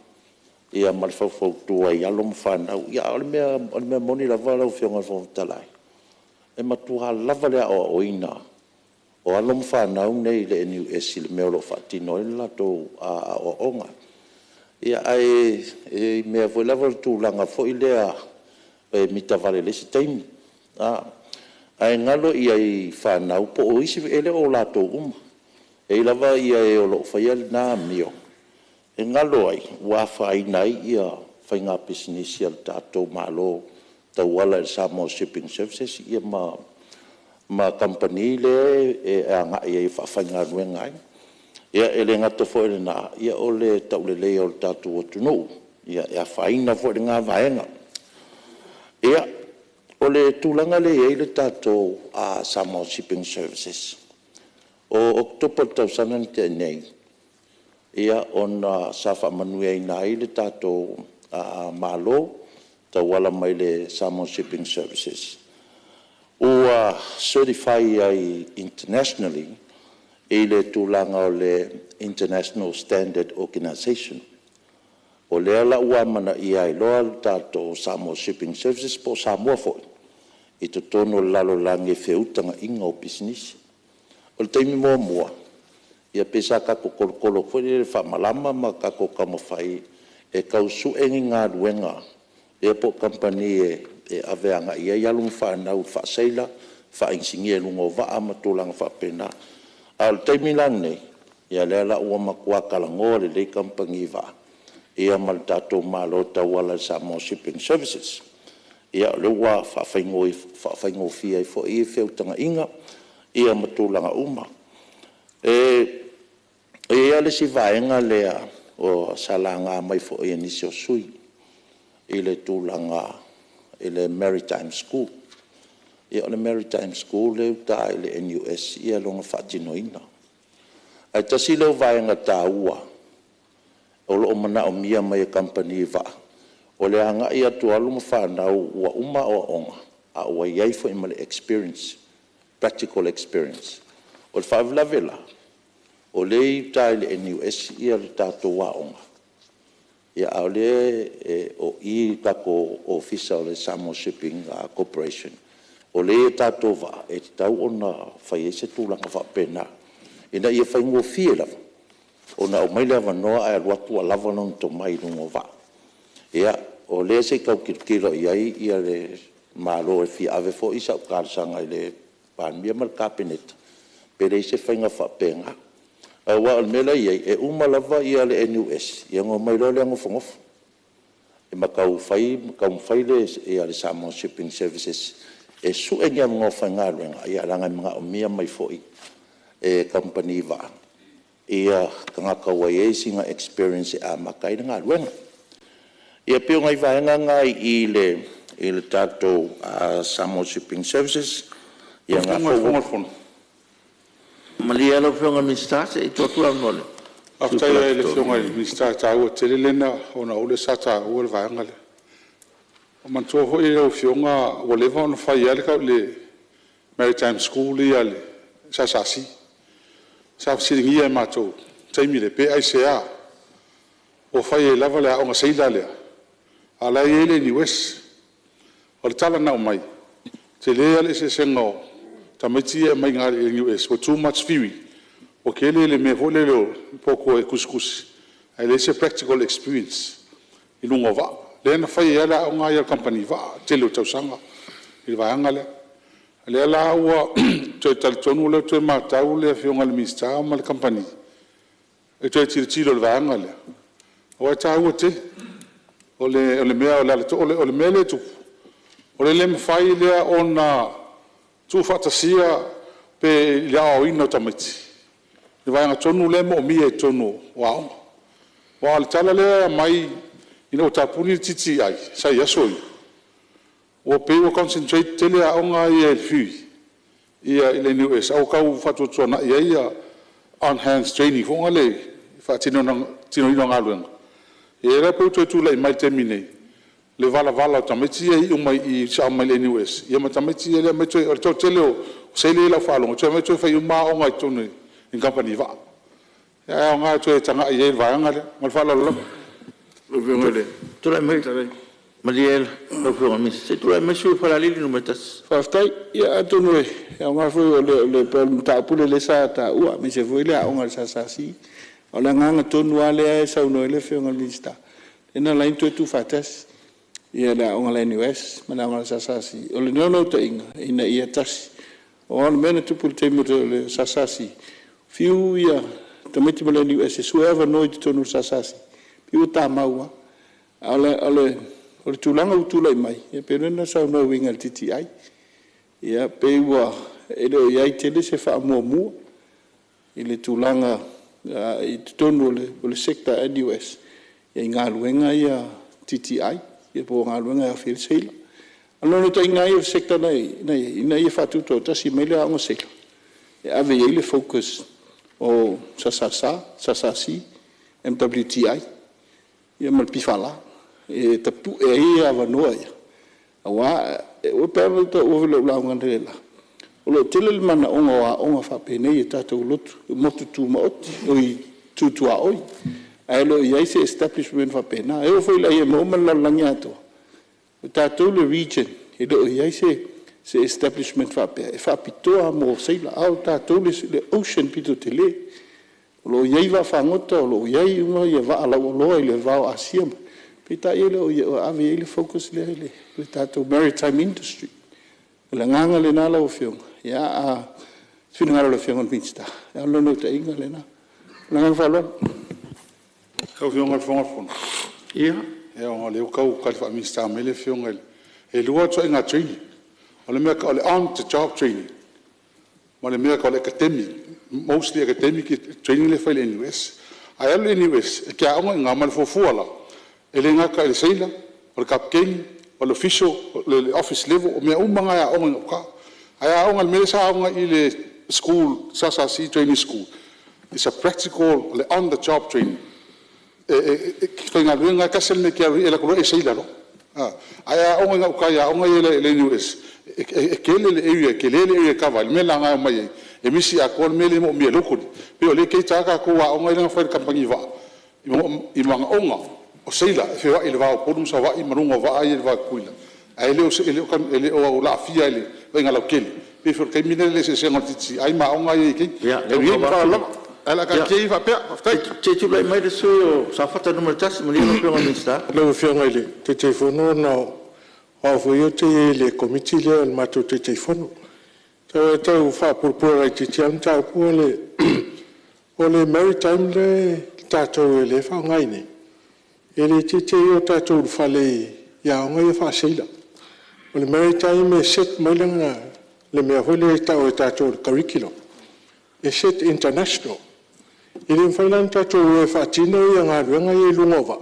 Ia malwhawhau tua i alom whanau. Ia ole mea moni lava lau whionga whawtalai. E matua lava lea o oina. O alom whanau nei le eniu e sile meo lo whatino e lato a o onga. Ia ai mea voi lava tūlanga fo i lea e mita vale lesi taimi. Ai ngalo ia i whanau po o isi ele o lato E lava ia e o lo whaia nā mio. E ngalo ai, wā whai nei ia whai ngā business ia tātou malo tauala e Samoa Shipping Services ia ma company le e anga ia i whawhai ngā ruengai. Ia ele ngata fo ele nā, ia o le taule lea o le tātou o tunu. Ia whaina fo ele ngā vaenga. Ia, o le tūlanga le e le tātou a Samoa Shipping Services. O October tausanan te nei, ia ona sa whamanui ai nai le tātou malo, tauala mai le Samoa Shipping Services. Ua certify ai internationally, e le tūlanga o le International Standard Organization. O le ala ua mana i ai loa le tātou Samoa Shipping Services po Samoa foi. I to tono lalo lange whiutanga inga o business. O le taimi mua, ia pesa kako kolokolo foi le whamalama ma kako kamawhai e kausu engi ngā ruenga e po company e aveanga ia ialung whanau whaseila, whaingsingi e lungo waa matulanga whapena. A le taimi lang nei, ia leala ua makua kalangoa le company wa. Ia mal tātou malo tauala Samoa Shipping Services. Ia le ua whawhaingo fia i fo i whiutanga inga, ia matulanga uma. E ale si vaenga lea o salanga mai fo e nisi o sui i le tūlanga i le Maritime School. Ia o le Maritime School le uta i le NUS ia longa whaatinoina. Ai tasi leo vaenga tā ua o lo mana o mia mai company va o le anga ia tu alu ma whanau ua uma o onga a ua iai fo ima le experience, practical experience. O le whaavlavela o le uta i le NUS ia le tātou wa onga. Ia au le o I kako ofisa o le Samoa Shipping Corporation. O le tātou va e te tau ona whai e se tūlanga whapena. Ina ia whai ngua fie lava. O na o mai lava noa ai aluatu a lava non to mai lungo va. Ia o le se kau kirkiro iai ia le malo e fia ave fo isa o kārsanga i le pānmia mal kāpeneta. Pere i se whai ngā whapenga. Wa al mela iai e uma lava ia le NUS. Ia ngō mai lo le ango whangofu. E makau whai le ia le Samoa Shipping Services. E su e ngia ngō whai ngā ruenga. Ia ranga mga o mia mai fo i. E company va. Ia kangaka wa e singa experience a makai na ngā ruenga. Ia pio ngai vahenga ngai i le tātou Samoa Shipping Services. Ia ngā whonga. Malia lo fionga mista se i totu la mole. Afta ia le fionga mista ta ua tele lena ona ule sata ua le vahenga le. O mantua ho i le fionga ua lewa ona whai ale kau le Maritime School i ale sasasi. Sa siringia e mātou taimi le pe ai se a. O whai e lava le a onga seila lea. Ala i ele ni wes. O le tala nao mai. Te lea le se sengo. Tamiti e mai ngari e US. O too much theory. O kele le me hole leo poko e kuskus. Ai le se practical experience. I lungo va. Le na whai e ala o ngai al company va. Te leo tausanga. I vai angale. Le ala ua toi talitonu leo toi mātau le fionga le mista ma le company. E toi tiro le vai angale. O e tā ua te. O le mea o le mea le tupu. O le me whai lea o na tu fatasia pe ia o ino tamiti. Ni vai tonu le mo mi e tonu wa. Wa le tala le mai ino tapuni titi ai sai yasoi. O pe o concentrate tele a onga i e fui. Ia ile ni es au kau fatu tsona ia on hands training fonga le fatino tino ino ngaluenga. Era pe tu le mai termine. Le vala tamiti e umai i sa mai le NUS. Ia ma tamiti e le mai o to teleo se le la falo. Cho mai to fa uma o ngai tonu in company va. Ya nga to e tanga i va nga le mal falo lo. Lo vengole. Tu la mai tare. Mariel, lo fo mi se tu la mai su fala li no metas. Fa stai ia tonu e. Ya nga fo le pel ta pule le sa ta ua mi se foi le a nga sa si. O la nga tonu ale sa no le fe nga lista. Ena la into tu fatas. Ia le onga le NUS, mana onga le sasasi. O le nono ta inga, ina ia tasi. O ana mena tupu te mo le sasasi. Fiu ia, tamiti mo le NUS, e sueva noi te tonu sasasi. Piu ta maua. O le tūlanga utula i mai. Ia pe rena sau no winga le titi ai. Ia pe ua, e leo iai tele se wha mua mua. I le tūlanga, i te tonu o le sekta NUS. Ia ngā luenga ia titi ai. Ia po ngā luenga a whiri seila. Anono ta inga ia sekta nei, ina ia whatuto tasi mele a onga seila. Ia ave ile focus o sasasi, MWTI, ia malpifala. E tapu e ia avanoa ia. Awa, o pēra ta uvele ulaunga nela. O lo tele le mana onga whapene i tātou lotu, motu tū maoti, oi tūtua oi. Ai lo ia se establishment fa pena e o foi la ia mo la langa to ta to le region e lo ia se establishment fa pe fa pito a mo sei la au ta to le ocean pito tele lo ia va fa ngoto lo ia no ia va ala lo ile va asia pita ia lo ave ile focus le ta to maritime industry la nganga le na la o fiong ia a fina lo fiong on pinsta e lo no te inga le na nganga fa lo Kau fionga fonga fona. Ia. E o le kau kalfa mista mele fionga. E lua to inga training. O le mea ka le on the job training. Ma le mea ka le academic, mostly academic training le fai le NUS. ai alu ni wes ke a ngo nga mal fo fuala ele nga ka ele seila o kapken o le official le office level o me umanga ya o nga ka ai o me sa o ile school SSC training school. It's a practical on the job training ko nga lu nga ka sel me ke ele ko e seila no ai o nga ka ya o nga ile ni wes kelele area kelele area kaval me la nga mai e misi a kon mele mo me loko pe o le ke taka ko wa o nga fa kampangi va i manga onga o seila fe wa ile va o podum sa va i manunga va ai va kuila ai le o ele o la fia ele venga la kele pe for ke minele se se ngoti ai ma onga i ke e wi pa la ala ka ke va pe te tu lai mai de so sa fata no tas mo ni no pe minsta lo fia ngai te fono no o fo yo te le committee le al mato te fono te fa por ai te tiam ta po le o le maritime le tato le fa ngai ni ele te yo tato fa le ya ngai fa seila o le maritime set malanga le me ho le tato curriculum e set international ele fa lan tato fa tino ya nga ye lungova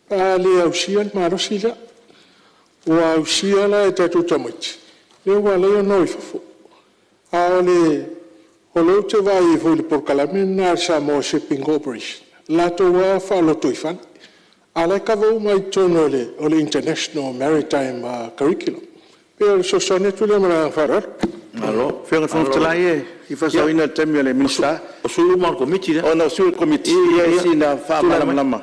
ale au sia maro sila wa usia la tato tamit le wala no ifo ale holo te vai foi por calamina Samoa Shipping Corporation la to wa fa lo to ifan ala ka vo mai tonole o le international maritime curriculum per so sone tu le mara farar alo fenga fon tlaie i fa so ina temio le minsta o sulu mar committee ona sul committee ia sina fa malama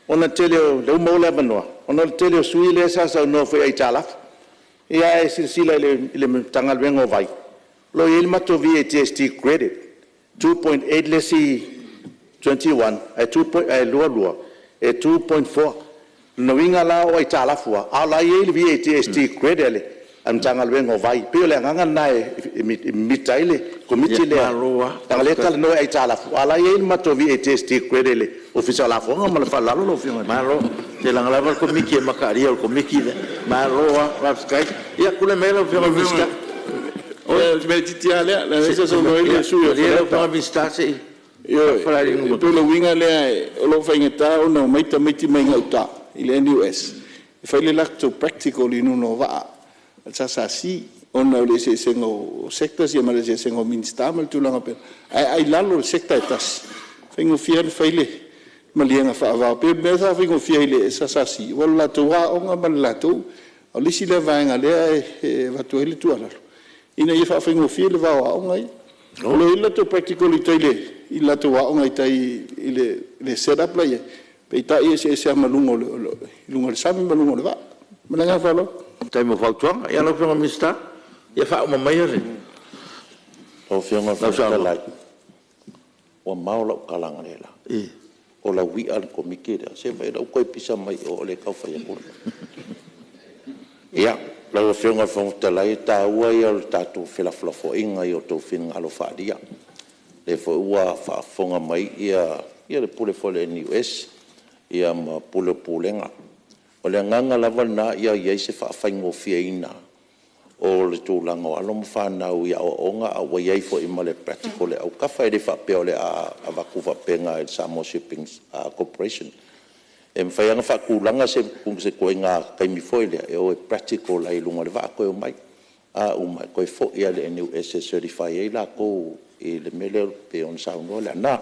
ona tele le mo le banwa ona tele suile sa no foi ai tala ia e sila le tangal vengo vai lo il mato VATST credit 2.8 lesi 21 e 2. Lua e 2.4 no winga la o itala fua ala il VATST credit le am tangal vengo vai pe le nganga nai mitaile committee le tangal tal no itala fua ala il mato VATST credit le official la fua ma fa la lo fio maro te la ngala ko miki makari o ko miki maro wa sky ya kule melo fio vista o me titia le la nesa so no ile su le pa vista se yo to lo winga le o lo faingeta o no mai ngauta ile NUS fa le lacto practical in uno va sa si ona le se sengo sectors ya male se sengo minsta mal tu langa pe ai lalo secta etas faingo fiel faile malianga fa va pe me sa faingo fiele sa si wala to wa onga malato o lisi le vainga le va to ile tu ala ina ia fa faingo fiele va o ngai o le ila to practical ile ila to wa ngai tai ile setup la ye pe ta ia se malungo lungo le sami malungo le va malanga fa lo tai mo fa tuang ia lo fa mista ia fa o mai re o fianga fa la o maula kalanga lela o la wi al komikira se vai da ko pisa mai o le ka fa ia ko ia la fianga fa tala ta ua ia ta tu fela fo inga i o to fin alo fa dia le fo ua fa fonga mai ia le pule fo le NUS ia ma pulenga o le nganga lava na ia se fa faingo fiaina o le tūlanga o alom whanau ia o onga a wa iei fo ima le practical le au kawhai le whapeo le a waku whapenga e Samoa Shipping Corporation. E mwhaianga whakulanga se kung se koe ngā kaimi foi le e o e practical la i lunga le wha koe o mai. A umai koe fo ia le NUS certify e la ko i le mele pe on sauno le ana.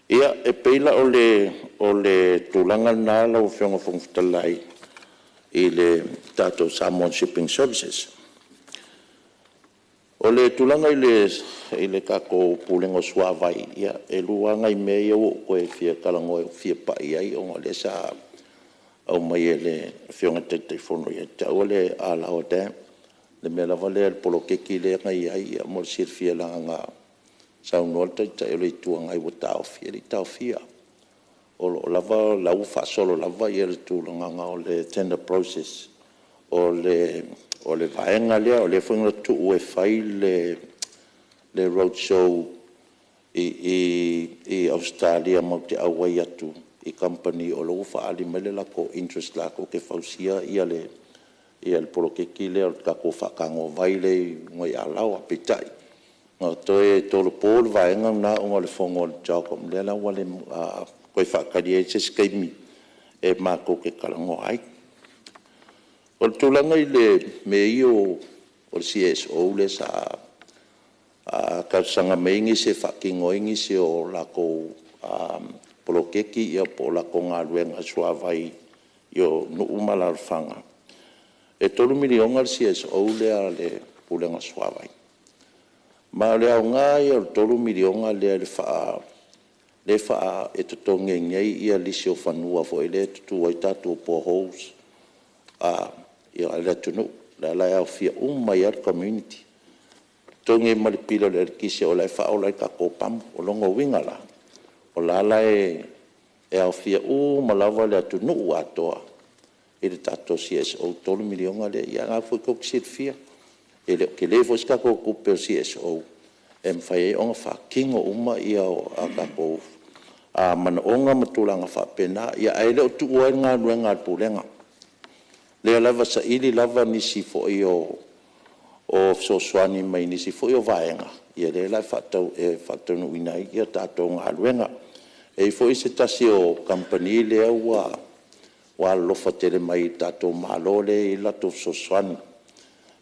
Ia e peila o le tūlanga nā lau whionga whungfutalai i le tātou Samoan Shipping Services. O le tulanga i le kako pulengo suavai ia e luanga i mea o koe fia kalango e fia pai ai o le sa au mai e le fionga te fono ia te au le ala o te le mea lava le polo keki le ngai ai ia mo sir fia langa sa unolta te e le tuanga i wotao fia li tau fia. O lava lau fa solo lava ia le tūlanga o le tender process o le vaenga lea o le whainga tu ue whai le roadshow i Australia mau te awai atu i company o lau whaali mele lako interest lako ke whausia ia le polokeki lea o kako whakango vai le ngoi alau a pitai ngā toi tōru pōru vaenga ngā unga le whongo le Jacob le la wale koe whakari e se skaimi e māko ke karango ai. O le tūlanga i le mei o le CSO le sa karsanga meingi se whakingoingi se o lako polokeki ia po lako ngā ruenga suawai i o nuumala whanga. E tolu milionga le CSO lea le pulenga suawai. Ma le au ngā ia tolu milionga lea le wha e tutonge ngei ia lisi o whanua fo ele tutu ai tatu o poholes ia le tunu la la au fia mai ar community. Tonge malipila le kisi o lai wha o lai kako pam o longo wingala. O la la e au fia malawa le tunu atoa. E le tato CSO tolu milionga le ia ngā fui koksit fia. E le ke le fos kako kupe o CSO. E mwhai e onga wha kingo ia o a kako mana onga matulanga wha pena. Ia aile o tu ua ngā ruenga pulenga. Lea lava sa ili lava nisi fo i o soswani mai nisi fo i o vaenga. Ia le lai whatau whatau nuinai ia tātou ngā ruenga. E fo i se tasi o company lea wa lofa tere mai tātou malo le i lato soswani.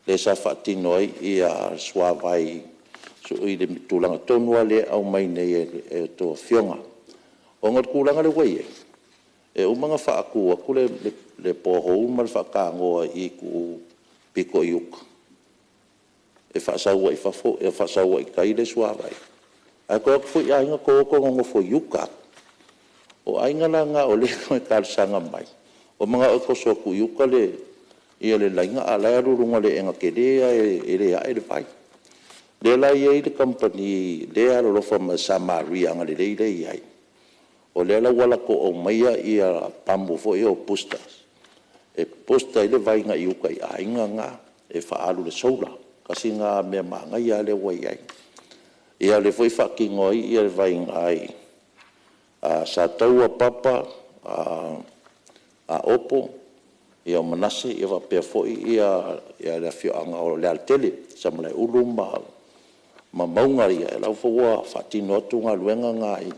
Le sa whatino ai ia suawai so i le tūlanga tonua le au mai nei e tō fionga. O ngat kūlanga le wei e umanga whaakua kule le poho umal whakaangoa i ku piko iuka. E whaasaua i whafo, e whaasaua i kaile suawai. Ai koe aku i ainga kōko ngongo fo iuka. O ainga la ngā o le koe kārsanga mai. O mga o koso ku iuka le ia le lainga a lai arurunga le enga ke lea e le ae le vai. Le lai e le company le arolofa ma Samaria anga le le ai. O le ala wala ko o maia ia pambu fo i o pustas. E posta i le vai ngā iuka i ainga ngā e whaalu le soula. Kasi ngā mea maanga ia le wai ai. Ia le foi whakingoi ia le vai ngai. Sa taua papa a opo ia o manase ia wapea foi ia le whioanga o le altele. Sa malai ulu ma maunga ia e lau fawua whatino atu ngā luenga ngai.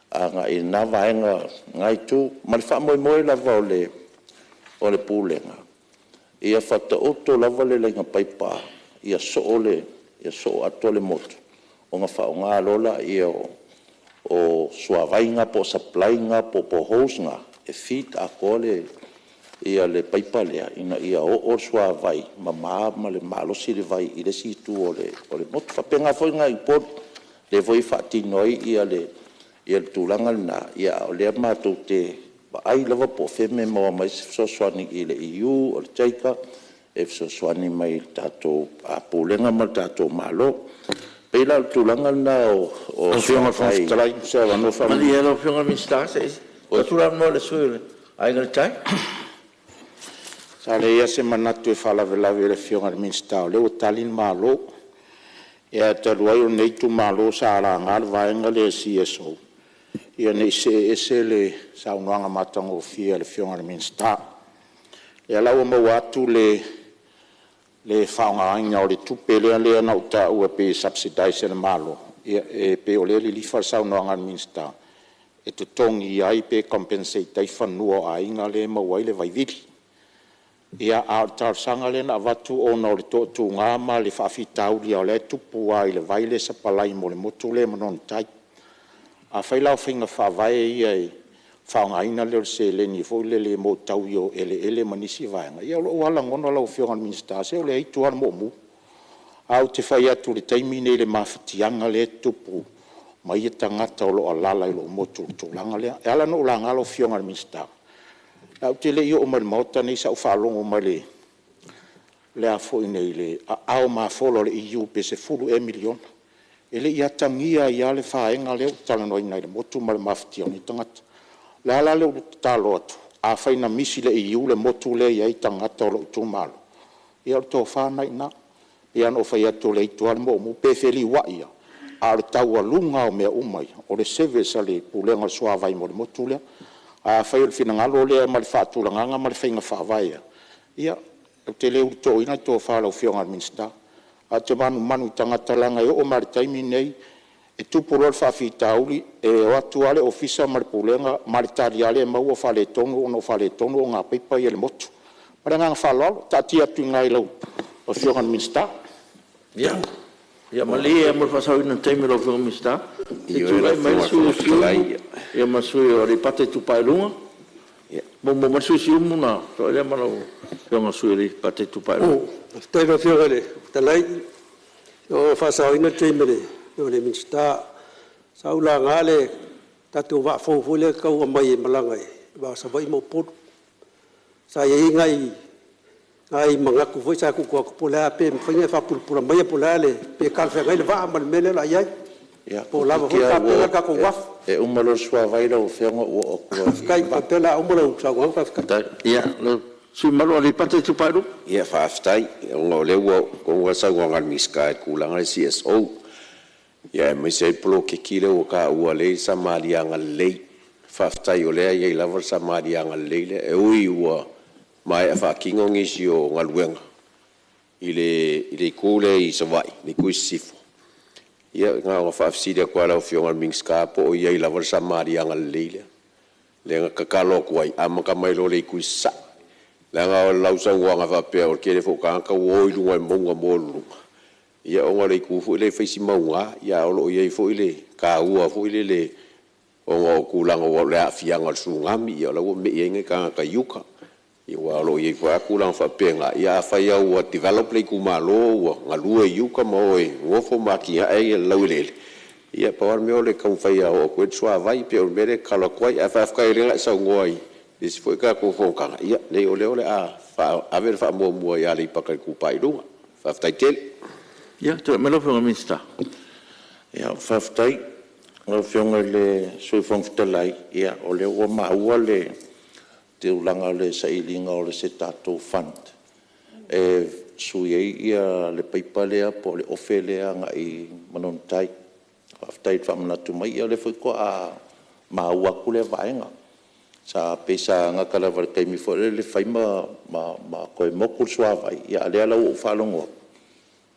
Ngai nā vaenga ngai tu. Mali wha lava o le pūlenga. Ia whata oto lava le lenga paipa. Ia so ato le motu. O ngā whao ngā lola ia o suavainga po supplyinga po hose nga. E fit a kole ia le paipa lea. Ina ia o suavai. Ma le malosi le vai. I le situ o le motu. Whapenga foi ngā ipod. Le voi whatinoi ia le tūlanga na ia o lea mātou te ai lava po feme maua mai soswani i le EU o le taika e soswani mai tātou pūlenga mai tātou malo. Peila tūlanga na o whionga whangtalai se wano whamu. Mali ero whionga minsta se o tūlanga no le sui ai ngari tai. Sa le ia se manatu e whalawelawe le whionga minsta o leo talin malo. Ia taruai o neitu malo sa ara ngar vaenga le CSO. Ia nei se le saunoanga matango fia le whionga minsta. Ia lau mau atu le whaonga ainga o le tupe lea na uta ua pe subsidize le malo. Ia pe o le lifa saunoanga minsta. E te tongi ai pe compensate tai whanua ainga le mau ai le vaiviri. Ia a tarsanga le na watu o na o le tōtu ngā ma le whawhitau lia o le tupu ai le vaile sa palai mo le motu le manon tai. A whailau whinga whawai ia e whaongaina leo se le ni fo le mo tau yo ele manisi vaenga. Ia lo wala ngono lau whionga minsta se o le hitu ana mo mu. Au te whai atu le taimine le mawhatianga le tupu. Mai e tangata o lo alala i lo motu tūlanga lea. E ala no ulanga lau whionga minsta. Au te le o mai mauta nei sa whalongo mai le a fo nei le au ma folo le EU pe se fulu miliona. Ele ia tangia ia le whaenga leo talanoa inai le motu ma le mawhati o ni tangata. Le ala leo talo atu. A whaina misi le EU le motu le ia i tangata o lo utumalo. Ia o tō whanai na. Ia no whai atu le itu ale mo mu pefeli wa ia. A le taua lunga o mea umai. O le service le pulenga suavai mo le motu lea. A whai o le whinangalo lea ma le whaatulanganga ma le whainga whaavaia. Ia, o te leo to ina tō whalau whionga minsta. a te manu tangata langa e o maritaimi nei e tupu roa whawhitauri e o atu ale ofisa maripulenga maritari ale e maua whale tonu o no whale tonu o ngā peipa i ele motu. Maranga ngā whalalo, tati atu ngai lau o Whiongan Minster. Ia. Ia mali e mo fasau ina teimi lo Whiongan Minster. E tūrai mai su ia masui o ripate tupai lunga. Mo masui si umuna. So ele malo Whiongan sui ripate tupai lunga. Taiva Whiongan talai o fasau ina teimi le Whiongan Minster. Saula ngale tatu wa fofule kau mai malangai. Ba sa vai mo pot. Saya ngai mangaku foi sa ku ko pola pe fanya fa pula mai pola le pe kal fe ngai va mal mele la yai ya pola va ka pe ka ko waf e umalo swa vai lo fengo o ko kai pa tela umalo sa wa ka ka ya lo su malo li pate tu padu ya fa aftai ngo le wo ko sa Whiongan Minster ku langa CSO ya me se plo ke kile o ka u le sa malia ngal fa aftai o le ya la sa malia ngal le e ui wa mai fa kingo ngisi o ngaluenga ile kule i savai ni kuisifo ia nga fa afsida kwa la Whiongan Minster po ia la versa maria ngalile le kakalo kwai amaka mai lo le kuisa la nga la usa nga fa pe o kele fo ka wo i lunga monga molu ia o ngale ku fo le faisi maunga ia o lo ia fo ile ka ua fo ile le o kulanga o le afianga sungami ia la wo me yenga ka yuka Iwa lo ye fa kulang fa penga ya fa ya wa develop le kumalo wa ngalu yu ka mo e wo fo makia e laulele ya power me ole ka fa ya o ko tswa vai pe o mere kala kwai fa ka ile sa ngoi dis foi ka ko fo ka ya le ole a fa aver fa mo ya le pa ka ku pai do fa fa tel ya to me lo Whiongan Minster ya fa fa o Whiongan le sui fong talai ya ole o ma le te ulanga le sailinga o le se tatou fund. E sui ia le paipalea po le ofelea nga i manontai. Aftai whamanatu mai ia le whaiko a maua kule vaenga. Sa pesa nga kalawar kaimi fo le whaima ma koe moku suawai. Ia lea lau o whalongo.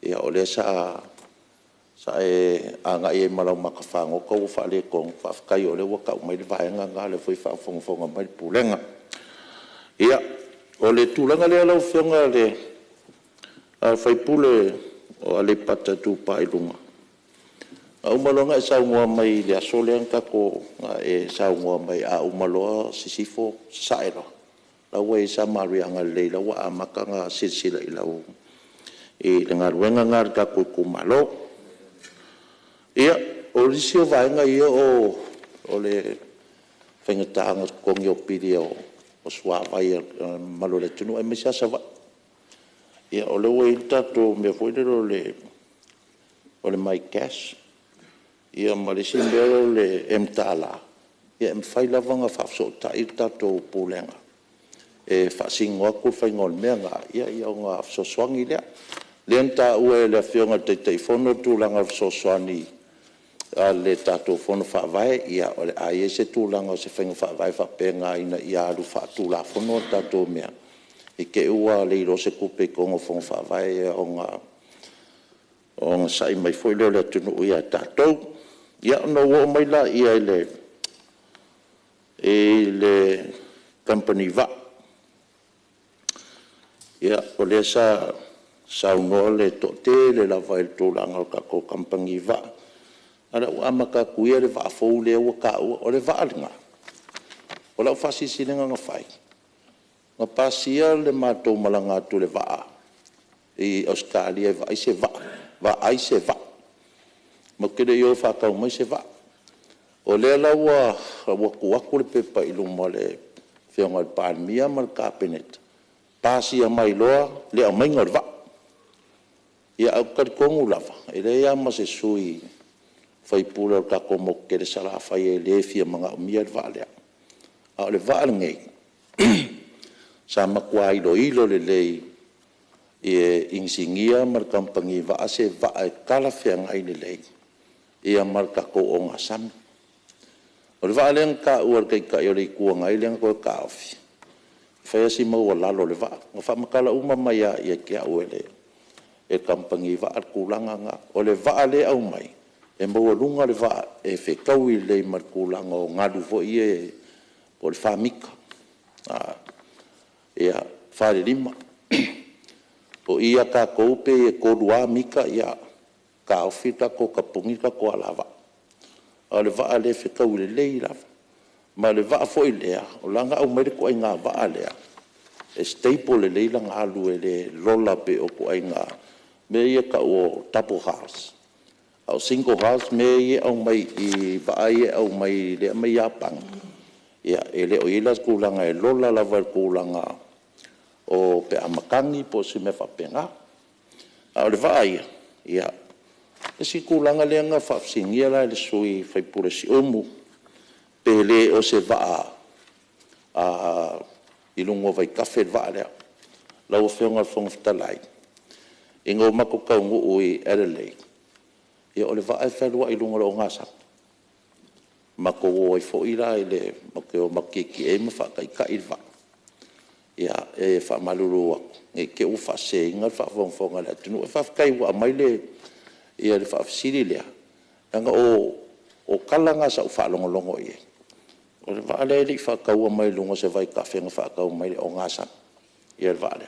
Ia o le sa e anga i e malau makawhango ka o whale kong whafkai o le waka umai le vaenga nga le whai whafonga mai pulenga. Ia, o le tūlanga lea lau whionga le whaipule o ale pata tūpa i lunga. A umalonga e saungoa mai le asolean kako e saungoa mai a umaloa sisifo saero. Lau e sa marianga le lau a makanga silsila i lau. E le ngaruenga ngar kako kumalo. Ia, o risio vaenga ia o le whengatanga kongi o piri o swa vai malo le tunu e mesa sa va ia o le wei tato me foi le mai cash ia male simbero le emtala ia em fai la vanga fa so ta i tato pulenga e fa singo ko fa ngol menga ia nga so swangi le enta ue le Whionga te fono tu langa so swani le tato fono fa vai ia ole ai se tu langa se fenga fa vai fa penga ina ia lu fa tu la fono tato mea e ke ua le ro se kupe kongo fono fa vai on sai mai foi le tunu ia tato ia no wo mai la ia le company va ia ole sa no le to te le la vai tu langa ka ko company va ara o amaka kuia le va fo le o ka o le va alinga o la fasi sinanga nga fai nga pasia le mato malanga tu le va e Australia va ai se va mo ke de yo fa ka mo se va o le la wa ku le pepa i lu mo le Whionga palmia mal cabinet pasia mai loa le a mai ngor va ia au ka kongu lava ele ia ma se sui fai pula ka komo ke le sala fai le fia manga mia vale a le vale ngai sa makwai do ilo le e insingia mar kampangi va se va kala fia ngai le e mar ka ko onga sam o le vale ka ur ka yo le ku ngai le ko ka fi fai si mo wala lo le va fa makala uma mai ya ke a wele e kampangi va al kulanga nga o le va le au mai e mo lunga le va e fe kaui le mar kulanga o ngadu vo ie o le famika ia fa le lima o ia ka koupe e kodua mika ia ka ofita ko kapungi ka ko alava o le va le fe kaui le leila ma le va fo ilea o langa au mai ko inga va lea e staple le leila nga alu e le lola pe o ko inga me ia ka o double house au single house me ia au mai i va ia au mai le mai apang ia ele o ila kulanga e lola lava kulanga o pe amakangi po se me fa penga au le va ia si kulanga le nga fa singia la le sui fai pure si omu pele o se va ilungo vai kafe va le la o fenga fong talai ingo mako kaungu ui Adelaide ia o le va ai felua ilungo lo ngasa mako o i fo ira ile mako o makiki e ma fa kai kai va ia e fa malulu e ke u fa se inga fa fong fong ala tunu fa kai wa mai le ia le fa sili le anga o kalanga sa fa longo longo ia o le va le fa kau mai lungo se vai kafe nga fa kau mai o ngasa ia va le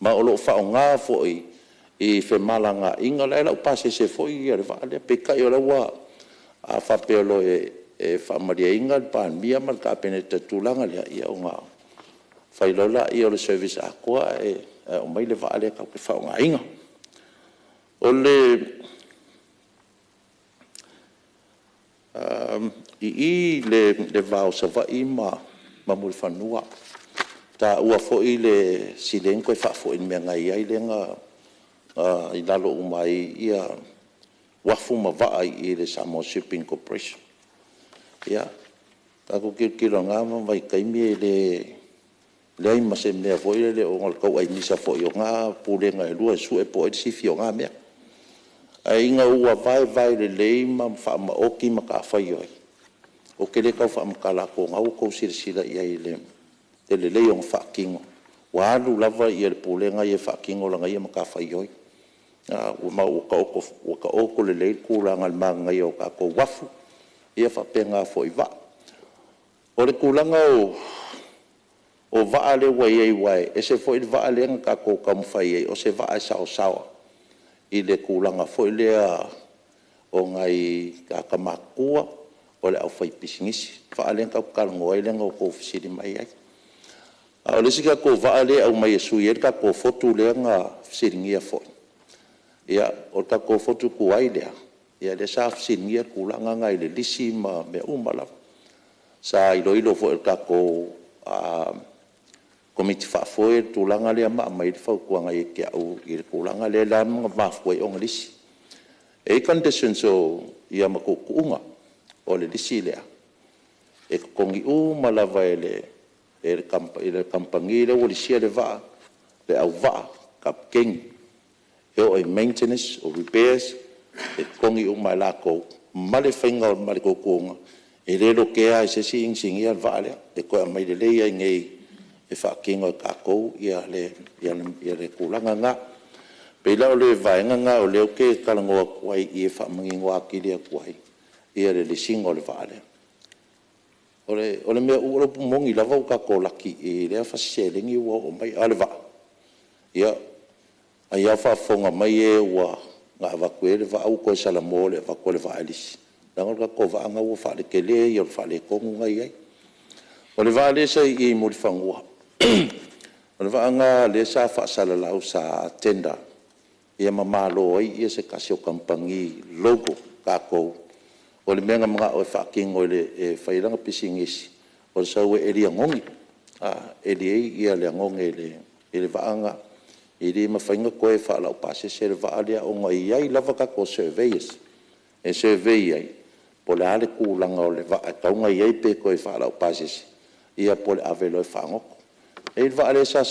ma o lo fa nga fo i fe malanga inga la la pase se foi ia le va le pe kai o la wa a fa pelo e fa maria inga pan mia mal ka peneta tulanga le ia o nga fai lola ia le service a kwa o mai le va le ka pe fa nga inga o le i le vao sa va ima ma mul fanua ta ua fo i le silenko fa fo in me ngai ai le nga i lalo umai ia wafu ma va i le Samoa Shipping Corporation ia ta ko kilo nga ma vai kai mi le ai ma se me vo le o ngol ko ai ni sa fo yo nga pule nga lu su e po si fio nga me ai nga ua vai le ma fa ma oki ma ka fa yo o ke le ka fa ma kala ko nga ko sila ia le le on fa kingo wa lu lava ia le pule nga ia fa kingo la nga ia ma ka fa yo o ma o ka o le kulanga manga yo ka ko wafu ia fa penga fo i va o le kulanga o va ale wai e se fo i va ale nga ko kam fai o se va sa i le kulanga fo le o ngai ka kamakua o le au fai pisingisi fa ale ka kalngo ile nga ko fisiri mai ai o le sika ko va ale au mai su ia ka ko fotu le nga fisingia fo ia o ta ko fotu ku ai le ia le sa fisingia kulanga ngai le lisi ma me umala sa ilo fo ka ko komiti fa foi tulanga le ma mai fa ku ngai ke au i kulanga le la ma foi on lisi e condition so ia ma ko kunga o le lisi le e kongi u malava ele le kampangi le o lisi le va le au va kap king o maintenance o repairs e kongi o malako male finga o male ko kunga e le lo ke ai se sing ia vale e ko mai le ia ngai e fa kingo ka ko ia le kulanga nga pe la le vai nga o le ke kalango kwai e fa mangi wa ki le kwai ia le singo le vale ole me o mongi lava ka ko laki e le fa selingi o mai ale va ia ia fa fonga mai e wa nga va kwele va au ko sala mole va ko le va alis dango ka ko va nga wo fa le kele yo fa le ko ngai ai o le va le sai i mo fangua o le va nga le sa fa sala la sa tenda ia mamalo ai ia se kasio kampangi logo ka ko o le menga mga o fa kingo le e fa ilanga pisingisi o sa we elia ngongi ia le ngongi le va nga ili mafainga ko e fa la pase se va ale o ngai ai lava ka ko surveys e survey ai po le ale kulanga o le va ka ngai ai pe ko e fa la pase ia po le avelo e fa ngoko e va ale sa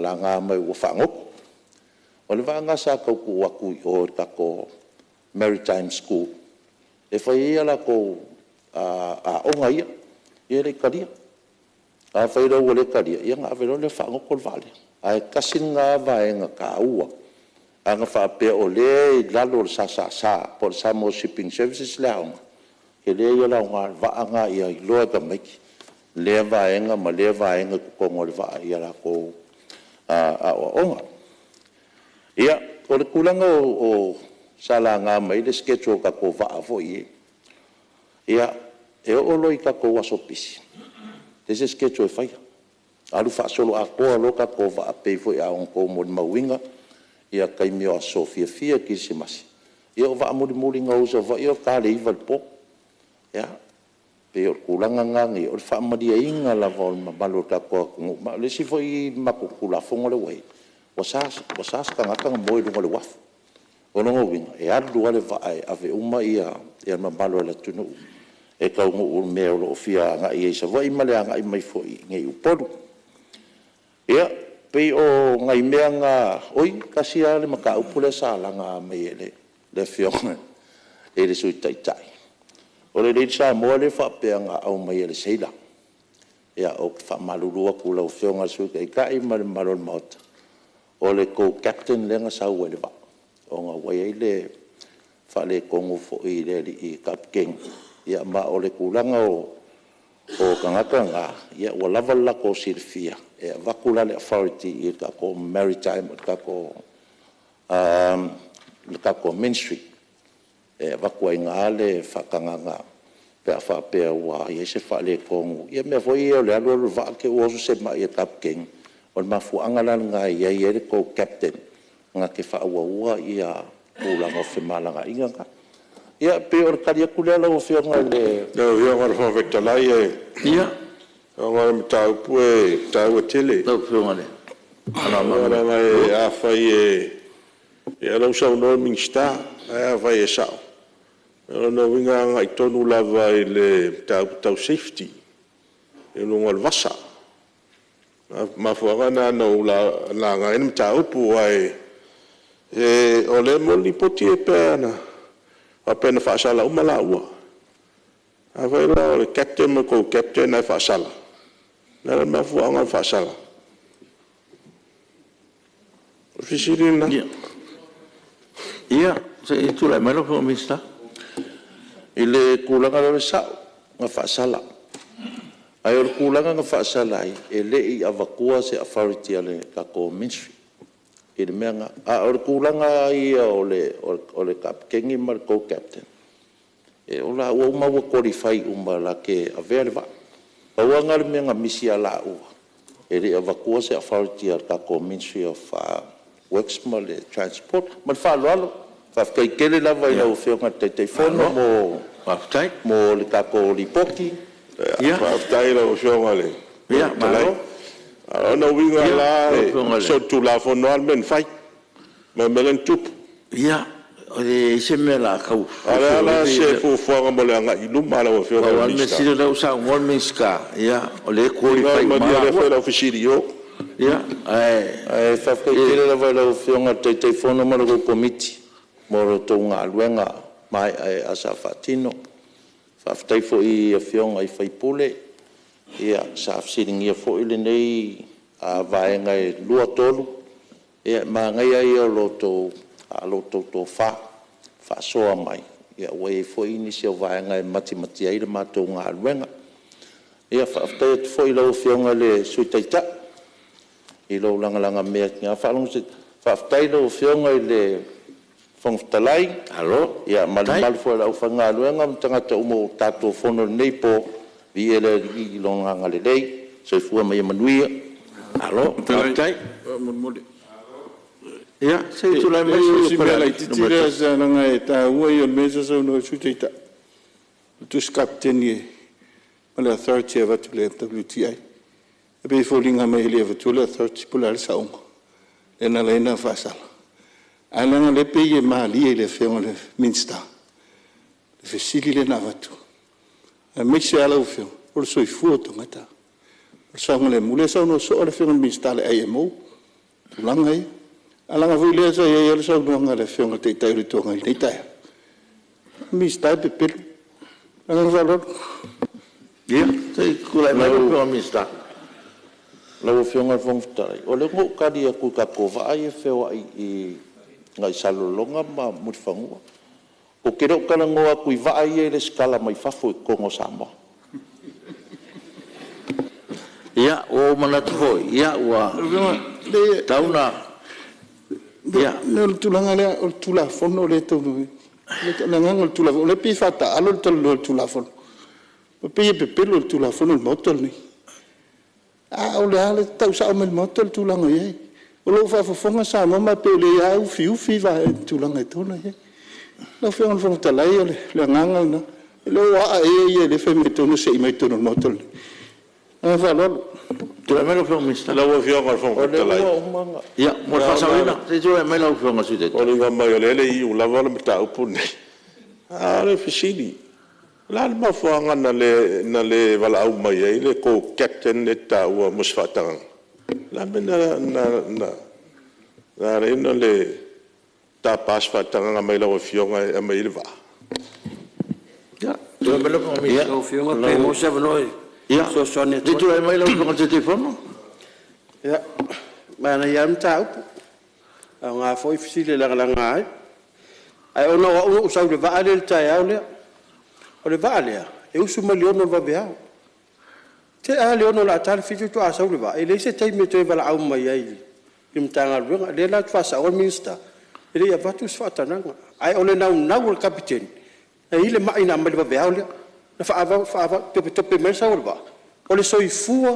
la nga mai o fa ngoko o le va nga sa ka ku waku o ka ko maritime school e fa ia la ko o ngai ia le kadia a fa ira o le kadia ia nga avelo le fa ngoko vale ai kasinga vaenga ka ua anga whaapea o le lalo le sa po sa mo shipping services leaonga ke le ia launga vaanga ia i loa ka maiki le vaenga ma le vaenga kukongo le vaa ia la ko a onga ia o le kulanga o salanga mai le sketcho ka ko vaa fo ia e o loi ka ko waso pisi ese sketcho e fai alu fa solo a ko lo ka ko va pe fo ia on ko mo mawinga ia kai mio a sofia fia ki se masi ia va mo nga usa va ia ka le ival po ia pe o kulanga ngangi o fa ma dia inga la vol ma balo ka ko ma le si foi ma ko kula fo ngole wai wasas ka ngaka mo i ngole waf o no winga e alu ale va ai ave uma ia ma balo la tunu e ka ngu me o fia nga ia sa vai male nga i mai foi ngai upodu ia pe o ngai mea nga oi kasi ale maka upule sala nga me le fio e le sui tai o le sa mo le fa pe nga au mai le seila ia o fa malulu ku lo fio nga sui kai mal malol mot o le ko captain le nga sa wele va o nga wai le fa le kongo fo i le i kapking ia ma o le kulanga o kangakanga ia wala wala ko sirfia e vakula le authority i ka ko maritime ka ko ministry e vakua ingale fakanganga pe fa pe wa ia se fa le kongo ia me foi o le alu va ke o se ma ia kapking o ma fu angala nga ia ia ko captain nga ke fa wa ia kulanga fe malanga inga ia pe or karia kulela o fia ngale no ia war fa vetalai ia o ngara mtau pue tau tele no fia ngale ana mai a fai ia lo sa no minsta a vai sa no winga ngai tonu lava ile tau safety e no ngal vasa ma fuanga no la ngai mtau pu ai e ole moli poti e pena apena fa sala uma la ua ava la captain ko captain na fa sala na ma fu anga fa sala ofisirina ia se tu la melo ko mista ile kulanga le sa nga fa sala ai o kulanga nga fa sala ele i avakua se authority ale ka ko ministry il menga a o kulanga ia o le kapkengi mar ko captain e ola o ma wo qualify la ke averva o ngal menga misia la u e le avakua se authority ka ko ministry of works mal transport mal fa lo fa kai kele la vai o fe nga te fono mo aftai mo le ka ko lipoki ia aftai lo fe ngale ia malo no winga la so tu la fo no men fai ma melen tup ia o le se me la kau ala se fu fo mo le nga ilu mala o fio wa me si le usa ngol miska ia o le ko i fai ma dia le fa ofisirio ia ai fa fa ile la va lo fio nga te fono mo le committee mo ro to nga luenga mai asa fatino fa fa fo i fio nga i fai pule ia sa siringia fo ile nei a vaenga e lua tolu ia ma ngai ai o loto to fa soa mai ia wei fo ini se vaenga e mati ai le mato nga luenga ia fa fo ile o fionga le suitaita i lo langa mea nga fa long se fa ile o fionga le fongtalai alo ia mal fo la fa nga luenga tanga to mo tato fono nei po ele i longa ngale dei so fu mai manuia alo tai ia se tu la si bela titira sa nga eta ua i mesa so no suteita tu captain ye ala authority of the WTI be folinga mai le tu la authority polar saung ena lena fasal ala nga le pe ye mali le fengo le minsta le fesili le navatu a mexia ala ufio o so ifuto ngata o sa ngole mule sa no so le fengo minsta le IMO langa ai ala nga vile sa ye le sa no ngale fengo te tai to ngai te tai minsta pe pe ala nga lo ia te kula mai ko minsta la fengo fong tai o le ngo ka dia ku ka ko va ai feo ai ngai salolonga ma mutfangua. O kero kana ngoa kui vai e le skala mai fafo kongo Samoa. Ia o manatu hoi, ia ua tauna. Ia. Le tulanga le o tula fono le tonu. Le nganga le tula le pi fata alo le tula fono. Pe pelo le tula fono le motol ni. O le ale tau sa o me motol tulanga ye. O lo fa fonga sa mama pe le au fiu va tulanga tona ye. No fe on fonga talai le nganga na. Le wa e le fe me tonu se mai tonu motol. Fa lo Tula melo fo mista. La wo fio ngal fo talai. Ya, mo fa sawina. Te tula melo fo ngal sude. O le va mai le i u la vola meta upune. Le fisili. La ma fo ngana na le vala au mai le ko captain eta u musfatang. La mena na reno le ta pas fatang mai la wo fio ngai mai le va. Ya, tula melo fo mista. O fio ngai pe mo se vanoi. Ya, itu yang mai lau dengan telefon. Ya, mana yang tahu? Ang foi fisile lang ai. Ai ono usau de vale el tai ole. Ole vale. E usu miliono va bea. Te ale ono la tal fitu tu asau de va. Ele se tai meto vala au mai ai. Im tanga ruang de la fa sa o minsta. Ele ya vatu sfata nanga. Ai ole nau el kapiten. Ai ile mai na mai va bea ole. Na fa tope men sa urba o le soifua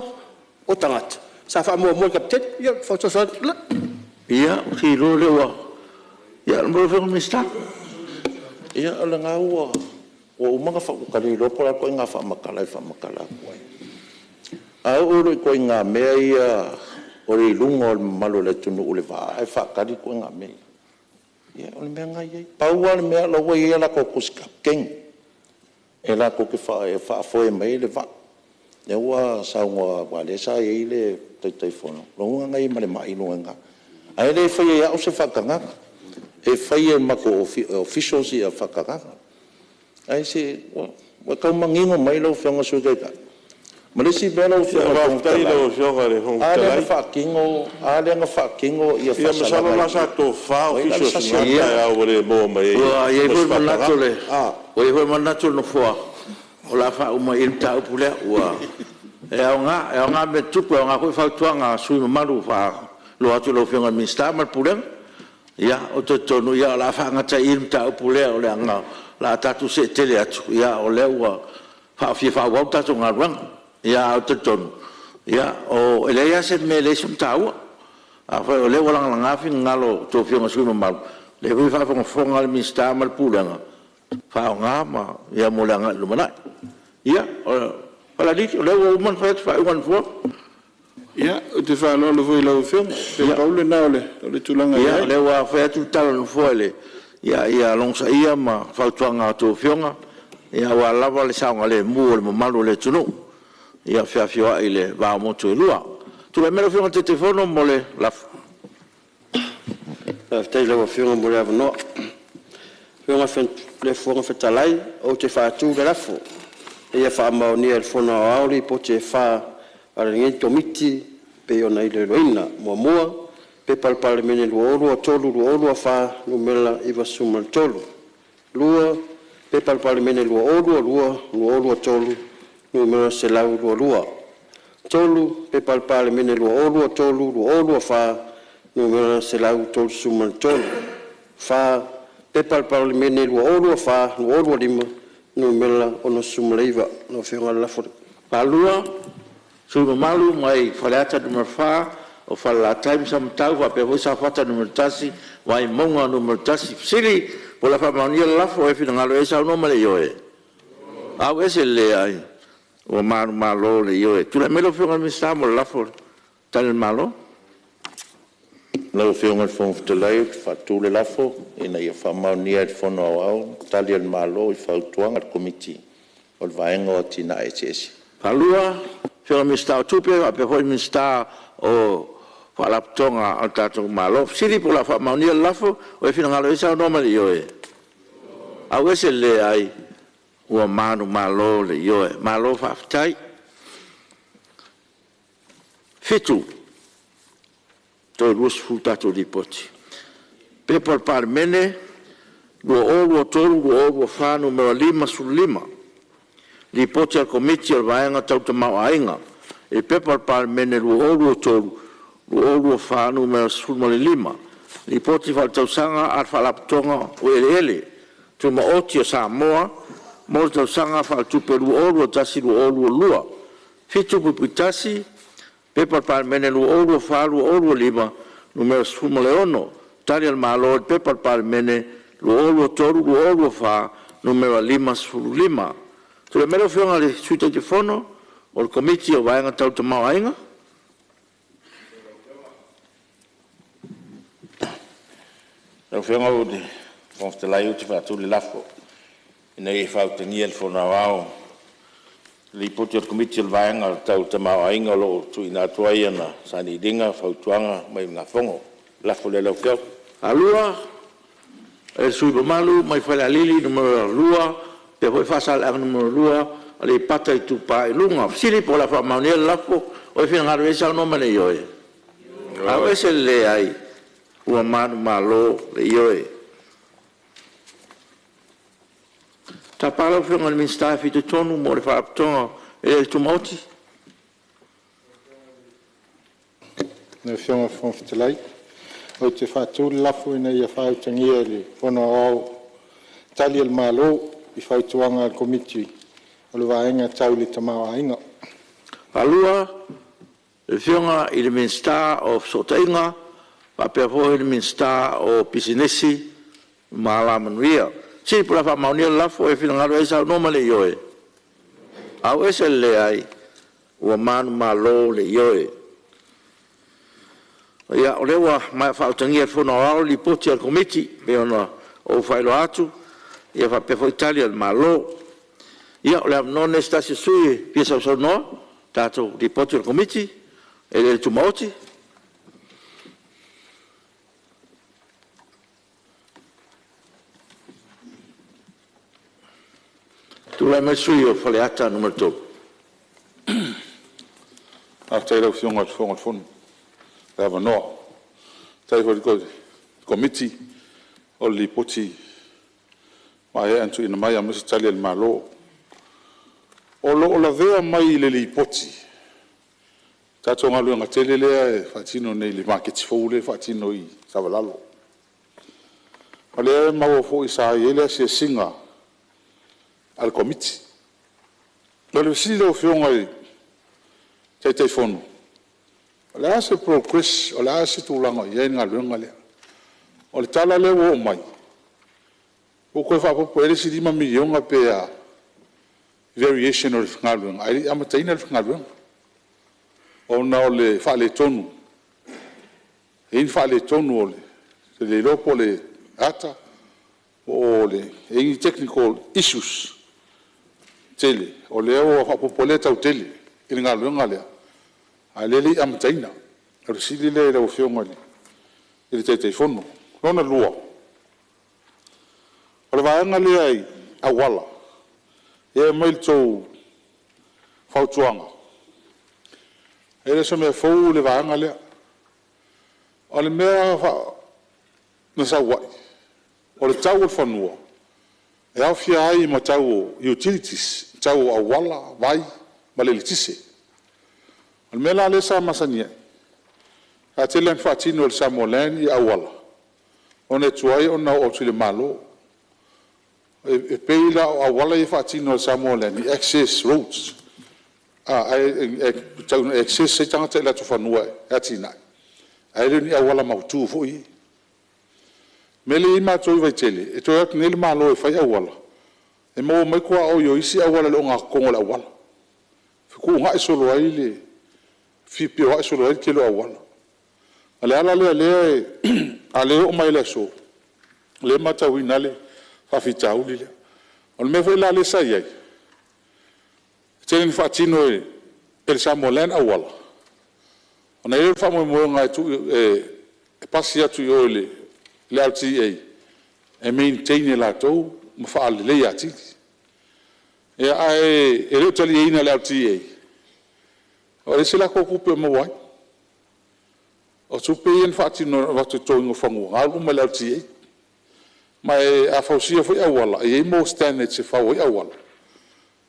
o tangata sa fa mo kapten ia fa so la ia hiro le wa ia mo fe mista Ia ala ngau o manga fa kali lo pola ko nga fa makala ko. A o ko nga me ia o le lungo malo le tunu o le va e fa kali ko nga me. Ia o le me nga ia pa wa le me lo ia la ko kuska ken. Ela ko ke fa foi mai le va. E wa sa wa le sa e le tai fono. Lo nga ngai mai no nga. Ai le fa ia o se fa kanga. E fai ma ko officials ia fakakanga. Ai se wa ka mangingo mai lo fenga so deta. Malisi bela o fenga tai lo joga le hong tai. Ale nga fakingo ia fa sala. Ia sa to fa officials ia o le mo mai. Ia ko manatole. O ia manatole no foa. O la fa uma ilta upule wa. E nga me tupu nga ko fa tuanga sui malu fa lo atu lo fenga minsta mal pulen. Ya o te tonu ya la fa ngata im ta upule o le anga la tatu se tele atu ya o le wa fa fa wa tatu ngarang ya o te tonu ya o ele ya se me le sum tau a fa o le wala nga fi ngalo to fi ngasu mal le vi fa fa ngal mista mal pulenga fa nga ma ya mo la ngal lumana ya ala dit le wo man fa wan fo Ya, te fa lo foi lo film. Pe Paulo na le tulanga ya. Le wa fa tu tal foi ya long sa ia ma fa tuanga to fionga. Ya wa lava le sa ngale mu le malu le tunu. Ya fa fio ile va mo tu lua. Tu le mero fionga te telefono mo le la. Te le wa fionga mo le no. Fionga fa le fonga fa talai o te fa tu le la fo. Ya fa ma ni el fono auli po te fa ala ngai tomiti pe ona ile loina moa pe palpal mene luo tolu luo fa numela iva sumal tolu lua pe palpal mene luo tolu numela selau luo tolu pe palpal mene luo tolu luo fa numela selau tolu sumal tolu fa pe palpal mene luo fa luo lima numela ono sumal iva no fenga la fo palua Suruh malu mai falata number 4 o fala time sam tau wa pe hosa fata number tasi wai monga number tasi sili pola fa mania la fo e fina ngalo esa no male yoe a wese le ai o malo le yoe tu la melo fo ngal stamo la fo tal malo la fo ngal fo te lai fa tu le la fo ina ia fa mania fo no au tal el malo i fa tuanga committee o vaengo tina ss palua Fio mista tupe a pe hoi mista o falaptonga al tato malo siri pola fa maunia lafo o e fina ngalo isa no mali yoe a wese le ai o manu malo le yoe malo fa tai fitu to rus futa to dipoti pepa palemene lua o tolu lua o fa numero 5 ripoti al komiti al vaenga tau tamau ainga e pepa palemene lua o tolu lua o fa numero 5 ripoti fal tausanga al falaptonga o ele tuma oti o Samoa mo tausanga fal tupe lua o tasi lua o lua fitu pupitasi pepa palemene lua o fa lua o 5 numero 5 tali al malo pepa palemene lua tolu lua fa numero 5 tu le mero fiona le suita de fono o komiti o vaenga tau tamau ainga le fiona o de fonte la uti fa tu le lafo nei fa tenia il fono ao le poti o komiti o vaenga tau tamau ainga lo tu ina tuaiana sani dinga fa tuanga mai nga fongo lafo le lo fio alua el suibo malu mai fa la lili numero 2 pe foi fasal ang numero 2 ale pata tu pa lunga sili por la fama ni el lapo o fin ngar vesa no mane yoe a veces le ai o manu malo le yoe ta palo fin al minsta fi de tonu mo le fa ton e tu moti ne fiona fonftelai o te fa tu lafu ina ia fa tangieli fono au tali el malo i fautuanga al komiti o le vaenga tau le tamau ainga. Palua, le fionga i le minsta o sotainga, pa pia fo i le minsta o pisinesi, maala manuia. Si pula fa maunia lafo e fina ngaro esa no male yoe. Au esa le ai, ua manu malo le yoe. Ia, o lewa mai fautangia fona au li poti al komiti, me ona o failo atu, ia fa pe fo Italia al malo ia o non sta si sui pisa sono tato di poti al comiti e le tumoti tu la messo io fa le atta numero 2 after la fiona fon dava no tai fo il comiti o li poti mai antu ina mai amas tali al malo o lo la vea mai le li poti tato ngalu nga tele le fatino nei le market fole fatino I savalalo ale ma o fo isa ele se singa al committee lo si lo fionga te telefono ala se progress ala se tulanga ye ngalu ngale o le tala le o mai o ko fa po ele si di ma milionga pe a variation of ngalu ai amataina of ngalu o na le fa le tonu in fa le tonu le lopo le ata o le in technical issues tele o le o fa popoleta o tele in ngalu ngale ale le amataina o si le o fio ngale ele te telefono ona lua o le vaenga le ai awala e mai tau fautuanga ele so me fou le vaenga le o le mea fa na sa wai o le tau fanua e au fia ai ma tau utilities tau awala vai ma le litise o le mea le sa masania a tele fatino le samolani awala ona tuai ona o tule malo e peila o wala e fatino Samoa ni access roads access se tanga te la to fanua atina ai le ni wala mautu foi mele ima to vai tele e to ak nel malo e fai wala e mo mai ko o yo isi wala lo nga ko la wala ku nga so lo ai le fi pi wa so lo ai ke lo wala ala le ale o mai le so le mata winale fa fitau lile on me foi la le sai ai tenen fatino el samolen awala ona e fa mo nga tu e passia tu yo le LTA e maintain la to mo fa le ya ti e ai e le tali ina LTA o se la ko coupe mo wa o tupe ien whaatino watu toingo whangu ngalu mai lau tie mai a whausia fai awala e mo standard se whau awala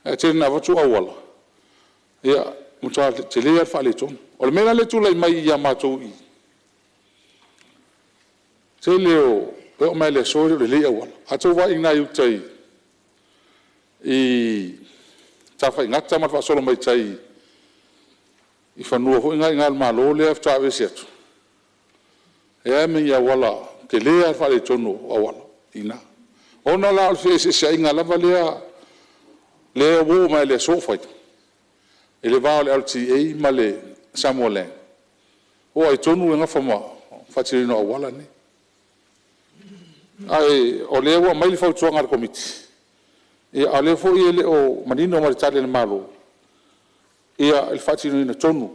e tēnā watu awala ia mutua te lea whaale tonu o le mena le tūlai mai ia mātou i te leo e o mai le sore le lea awala atou wa ina iutai i tawhai ngata mat whaasolo mai tai i whanua hui ngai malo lea whtawe si atu e me ia wala te lea whaale tonu awala ina ona la al fese se inga lava lea wo mai le sofai ele va le LTA ma le Samoa o ai tonu nga fama fatirino awala ni ai o le wa mai le fautua ngar komiti e ale fo ele o manino ma tale le malo ia il fatirino tonu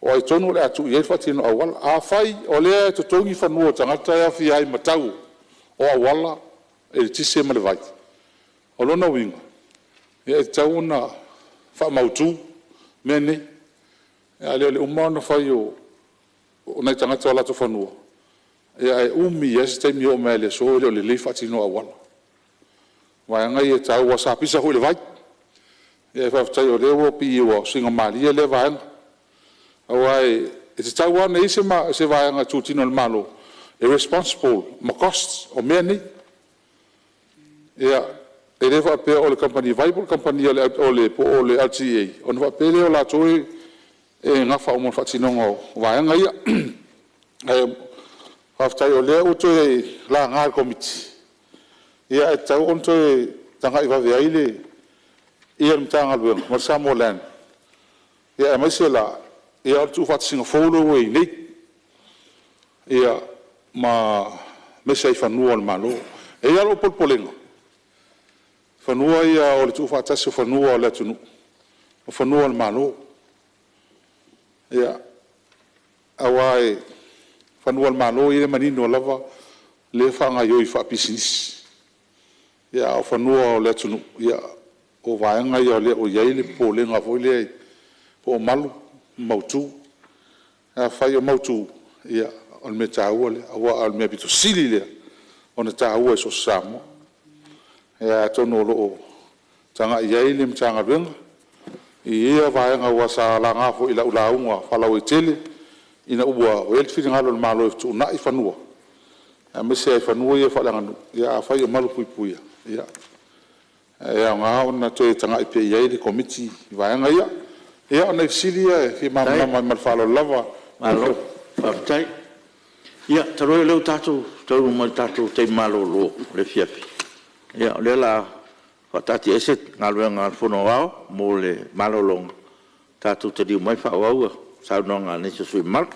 o ai tonu le atu ia fatirino awala a fai o le to tongi fanua tangata ya fi ai matau o awala e tise ma le vai o lona winga e tauna fa mautu mene ale le umana fa yo ona tanga tola to fanua e umi yes te mi o mele so le le fatino awala wa nga ye tau wa sa pisa ho le vai e fa tau o le wo pi wo singa malia le vai awai e tau wa nei se va nga tutino le malo e responsible ma costs o mene e e le fa pe o le company Bible company o le LTA on va pe le o la toi e nga fa mo fa tinongo va nga ia e fa o le o toi la nga committee ia e tau on toi tanga i va ve ile ia mtanga lu mo sa mo lan ia mai se la ia tu fa singa follow we ni ia ma me sei fa nu al malo e ia lo polpolengo fanua ia o le tuufaatasi o fanua o le atunu o fanua o le malo ia aua e fanua o le malo ia le manino lava le faagaio i faapisinisi ia o fanua o le atunu ia o vaega ia o lea o iai le popolega foi lea po o malu mautū a fai o mautū ia o le mea tāua lea aua o le mea pitosili lea ona tāua e so samoa ya tono lo tanga iai le mtanga venga ia vai nga wa sa la nga fo ila ula unga fala o tele ina ubwa o el fiti ngalo malo tu na ifanua a me se ifanua ia fala nga ya fa yo malu pui ya ya nga ona to tanga ipe iai le committee vai nga ia ona silia fi ma fala lava malo fatai ia taro le tatu taro mo tatu te malo lo le fiafi ia le la fatati eset ngalwe ngal fono wao mo le malolong tatu te di mai fa wao sa no ngal ne sui mal